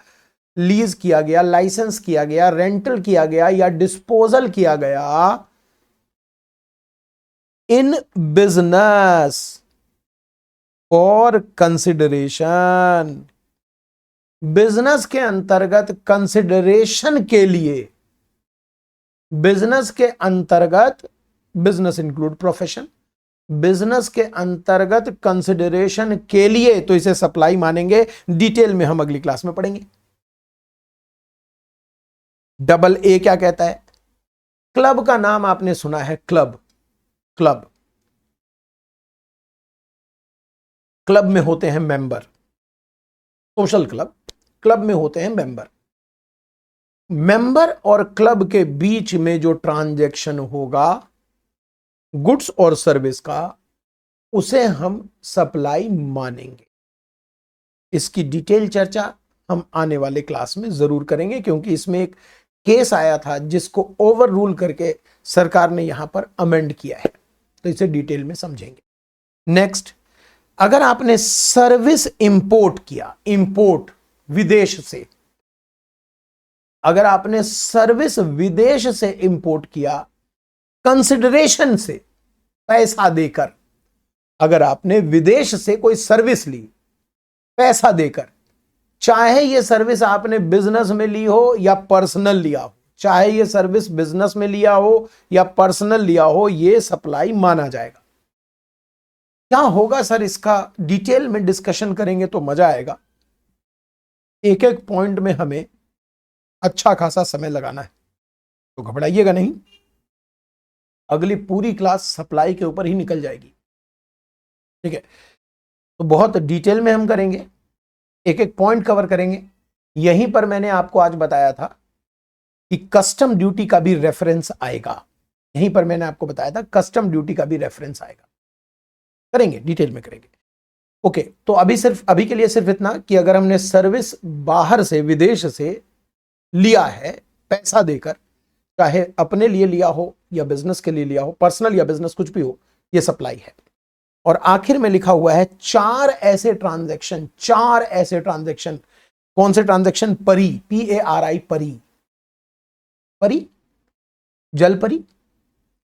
लीज किया गया, लाइसेंस किया गया, रेंटल किया गया या डिस्पोजल किया गया in business for consideration, business के अंतर्गत कंसिडरेशन के लिए, बिजनेस के अंतर्गत, बिजनेस इंक्लूड प्रोफेशन, बिजनेस के अंतर्गत कंसिडरेशन के लिए, तो इसे सप्लाई मानेंगे। डिटेल में हम अगली क्लास में पढ़ेंगे। डबल ए क्या कहता है? क्लब का नाम आपने सुना है, क्लब। क्लब, क्लब में होते हैं मेंबर, सोशल क्लब, क्लब में होते हैं मेंबर। मेंबर और क्लब के बीच में जो ट्रांजैक्शन होगा गुड्स और सर्विस का, उसे हम सप्लाई मानेंगे। इसकी डिटेल चर्चा हम आने वाले क्लास में जरूर करेंगे, क्योंकि इसमें एक केस आया था जिसको ओवर रूल करके सरकार ने यहां पर अमेंड किया है, तो इसे डिटेल में समझेंगे। नेक्स्ट, अगर आपने सर्विस इंपोर्ट किया, इंपोर्ट विदेश से, अगर आपने सर्विस विदेश से इंपोर्ट किया कंसिडरेशन से, पैसा देकर, अगर आपने विदेश से कोई सर्विस ली पैसा देकर, चाहे ये सर्विस आपने बिजनेस में ली हो या पर्सनल लिया हो, चाहे ये सर्विस बिजनेस में लिया हो या पर्सनल लिया हो, ये सप्लाई माना जाएगा। क्या होगा सर इसका? डिटेल में डिस्कशन करेंगे तो मजा आएगा। एक एक पॉइंट में हमें अच्छा खासा समय लगाना है, तो घबराइएगा नहीं, अगली पूरी क्लास सप्लाई के ऊपर ही निकल जाएगी। ठीक है, तो बहुत डिटेल में हम करेंगे, एक एक पॉइंट कवर करेंगे। यहीं पर मैंने आपको आज बताया था कि कस्टम ड्यूटी का भी रेफरेंस आएगा, यहीं पर मैंने आपको बताया था कस्टम ड्यूटी का भी रेफरेंस आएगा, करेंगे, डिटेल में करेंगे। ओके, तो अभी के लिए सिर्फ इतना कि अगर हमने सर्विस बाहर से, विदेश से लिया है पैसा देकर, चाहे अपने लिए लिया हो या बिजनेस के लिए लिया हो, पर्सनल या बिजनेस कुछ भी हो, यह सप्लाई है। और आखिर में लिखा हुआ है चार ऐसे ट्रांजैक्शन, कौन से ट्रांजैक्शन? परी, PARI, परी, परी, जल परी,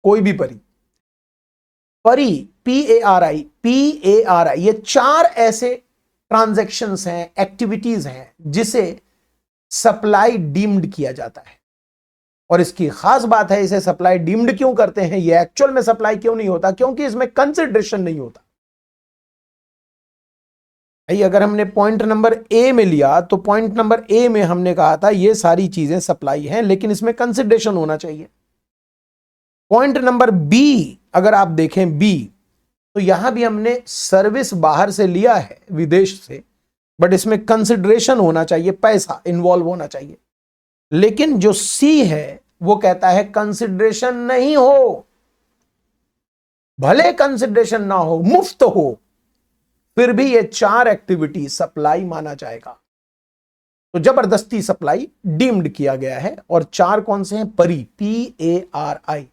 कोई भी परी, परी, PARI, ये चार ऐसे ट्रांजैक्शंस हैं, एक्टिविटीज हैं जिसे सप्लाई डीम्ड किया जाता है। और इसकी खास बात है, इसे सप्लाई डीम्ड क्यों करते हैं, ये एक्चुअल में सप्लाई क्यों नहीं होता? क्योंकि इसमें कंसिडरेशन नहीं होता। अगर हमने पॉइंट नंबर ए में लिया तो पॉइंट नंबर ए में हमने कहा था ये सारी चीजें सप्लाई हैं, लेकिन इसमें कंसिडरेशन होना चाहिए। पॉइंट नंबर बी अगर आप देखें बी, तो यहां भी हमने सर्विस बाहर से लिया है, विदेश से, बट इसमें कंसिडरेशन होना चाहिए, पैसा इन्वॉल्व होना चाहिए। लेकिन जो सी है वो कहता है कंसिडरेशन नहीं हो, भले कंसिडरेशन ना हो, मुफ्त हो, फिर भी ये चार एक्टिविटी सप्लाई माना जाएगा। तो जबरदस्ती सप्लाई डीम्ड किया गया है। और चार कौन से हैं? परी, PARI।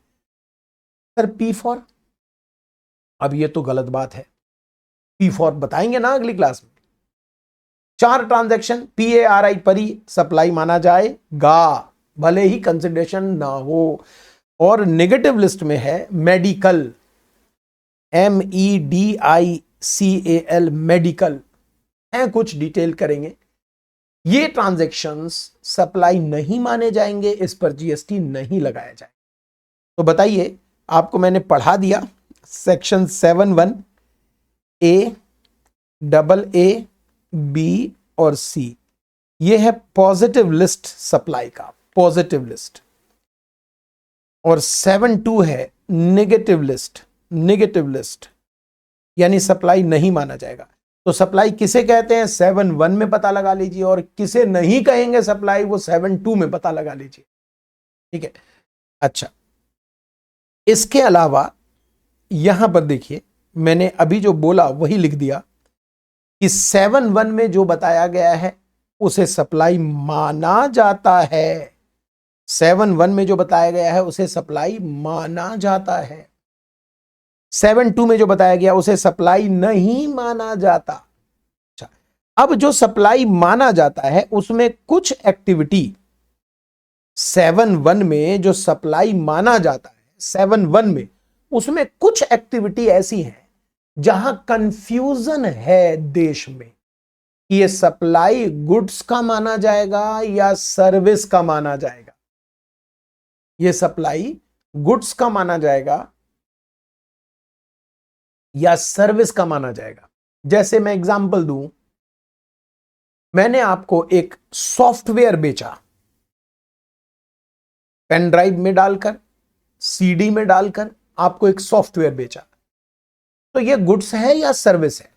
सर P फॉर, अब ये तो गलत बात है, P फॉर बताएंगे ना अगली क्लास में। चार ट्रांजैक्शन PARI, परी, सप्लाई माना जाएगा, भले ही कंसिडरेशन ना हो। और नेगेटिव लिस्ट में है मेडिकल, MEDICAL, मेडिकल है, कुछ डिटेल करेंगे। ये ट्रांजैक्शंस सप्लाई नहीं माने जाएंगे, इस पर GST नहीं लगाया जाएगा। तो बताइए, आपको मैंने पढ़ा दिया सेक्शन 7(1), A, AA, B और C। ये है पॉजिटिव लिस्ट सप्लाई का, पॉजिटिव लिस्ट। और 7(2) है नेगेटिव लिस्ट, यानी सप्लाई नहीं माना जाएगा। तो सप्लाई किसे कहते हैं 7(1) में पता लगा लीजिए, और किसे नहीं कहेंगे सप्लाई, वो 7(2) में पता लगा लीजिए। ठीक है, अच्छा, इसके अलावा यहां पर देखिए, मैंने अभी जो बोला वही लिख दिया कि 7(1) में जो बताया गया है उसे सप्लाई माना जाता है। 7(1) में जो बताया गया है उसे सप्लाई माना जाता है। 7(2) में जो बताया गया उसे सप्लाई नहीं माना जाता। अच्छा, अब जो सप्लाई माना जाता है उसमें कुछ एक्टिविटी, 7(1) में जो सप्लाई माना जाता है 7(1) में, उसमें कुछ एक्टिविटी ऐसी हैं जहां कंफ्यूजन है देश में कि ये सप्लाई गुड्स का माना जाएगा या सर्विस का माना जाएगा। ये सप्लाई गुड्स का माना जाएगा या सर्विस का माना जाएगा। जैसे मैं एग्जांपल दूं, मैंने आपको एक सॉफ्टवेयर बेचा, पेन ड्राइव में डालकर, CD में डालकर आपको एक सॉफ्टवेयर बेचा, तो ये गुड्स है या सर्विस है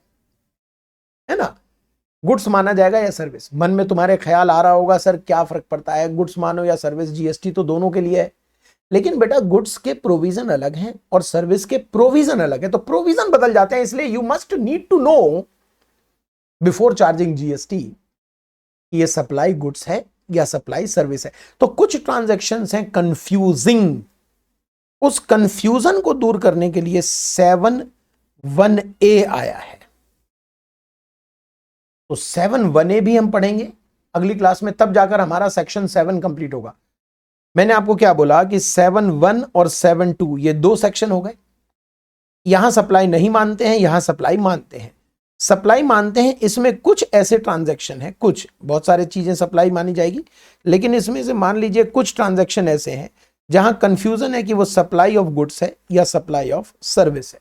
ना? गुड्स माना जाएगा या सर्विस? मन में तुम्हारे ख्याल आ रहा होगा, सर क्या फर्क पड़ता है, गुड्स मानो या सर्विस, GST तो दोनों के लिए है। लेकिन बेटा, गुड्स के प्रोविजन अलग हैं और सर्विस के प्रोविजन अलग है, तो प्रोविजन बदल जाते हैं। इसलिए you must need to know before charging GST ये सप्लाई गुड्स है या सप्लाई सर्विस है। तो कुछ ट्रांजैक्शंस हैं कंफ्यूजिंग, उस कंफ्यूजन को दूर करने के लिए 7(1)A आया है। तो 7(1)A भी हम पढ़ेंगे अगली क्लास में, तब जाकर हमारा सेक्शन 7 कंप्लीट होगा। मैंने आपको क्या बोला कि 7(1) और 7(2) ये दो सेक्शन हो गए। यहां सप्लाई नहीं मानते हैं, यहां सप्लाई मानते हैं। सप्लाई मानते हैं, इसमें कुछ ऐसे ट्रांजैक्शन है, कुछ, बहुत सारी चीजें सप्लाई मानी जाएगी, लेकिन इसमें से मान लीजिए कुछ ट्रांजैक्शन ऐसे हैं जहां कंफ्यूजन है कि वो सप्लाई ऑफ गुड्स है या सप्लाई ऑफ सर्विस है।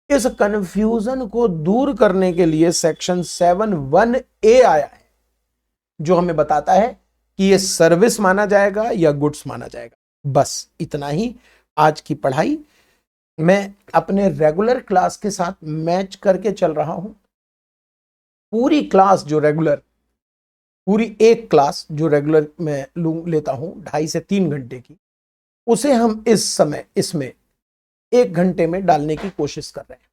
इस कंफ्यूजन को दूर करने के लिए सेक्शन 7(1)A आया है, जो हमें बताता है कि ये सर्विस माना जाएगा या गुड्स माना जाएगा। बस इतना ही आज की पढ़ाई। मैं अपने रेगुलर क्लास के साथ मैच करके चल रहा हूं। पूरी क्लास जो रेगुलर, पूरी एक क्लास जो रेगुलर मैं लेता हूं 2.5 से 3 घंटे की, उसे हम इस समय इसमें 1 घंटे में डालने की कोशिश कर रहे हैं,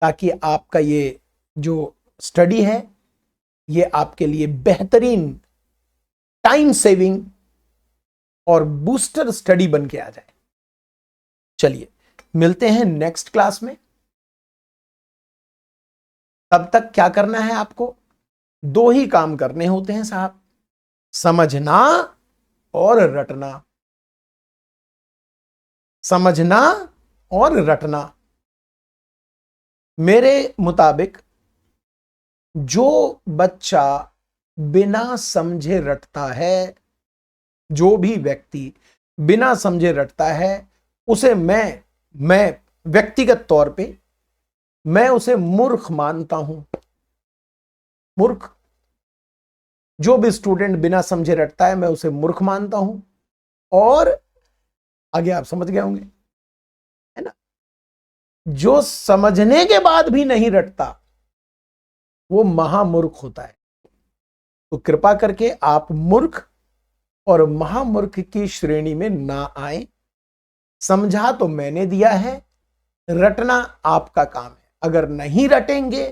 ताकि आपका ये जो स्टडी है ये आपके लिए बेहतरीन टाइम सेविंग और बूस्टर स्टडी बन के आ जाए। चलिए मिलते हैं नेक्स्ट क्लास में। तब तक क्या करना है आपको? दो ही काम करने होते हैं साहब, समझना और रटना। समझना और रटना। मेरे मुताबिक जो बच्चा बिना समझे रटता है, जो भी व्यक्ति बिना समझे रटता है, उसे मैं व्यक्तिगत तौर पे मैं उसे मूर्ख मानता हूं। मूर्ख। जो भी स्टूडेंट बिना समझे रटता है मैं उसे मूर्ख मानता हूं। और आगे आप समझ गए होंगे, है ना? जो समझने के बाद भी नहीं रटता वो महामूर्ख होता है। तो कृपा करके आप मूर्ख और महामूर्ख की श्रेणी में ना आए। समझा तो मैंने दिया है, रटना आपका काम है। अगर नहीं रटेंगे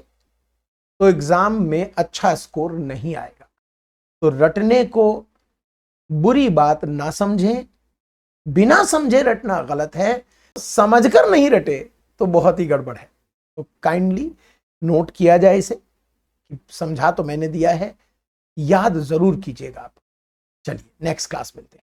तो एग्जाम में अच्छा स्कोर नहीं आएगा। तो रटने को बुरी बात ना समझें। बिना समझे रटना गलत है, समझकर नहीं रटे तो बहुत ही गड़बड़ है। तो काइंडली नोट किया जाए इसे कि समझा तो मैंने दिया है, याद जरूर कीजिएगा आप। चलिए नेक्स्ट क्लास मिलते हैं।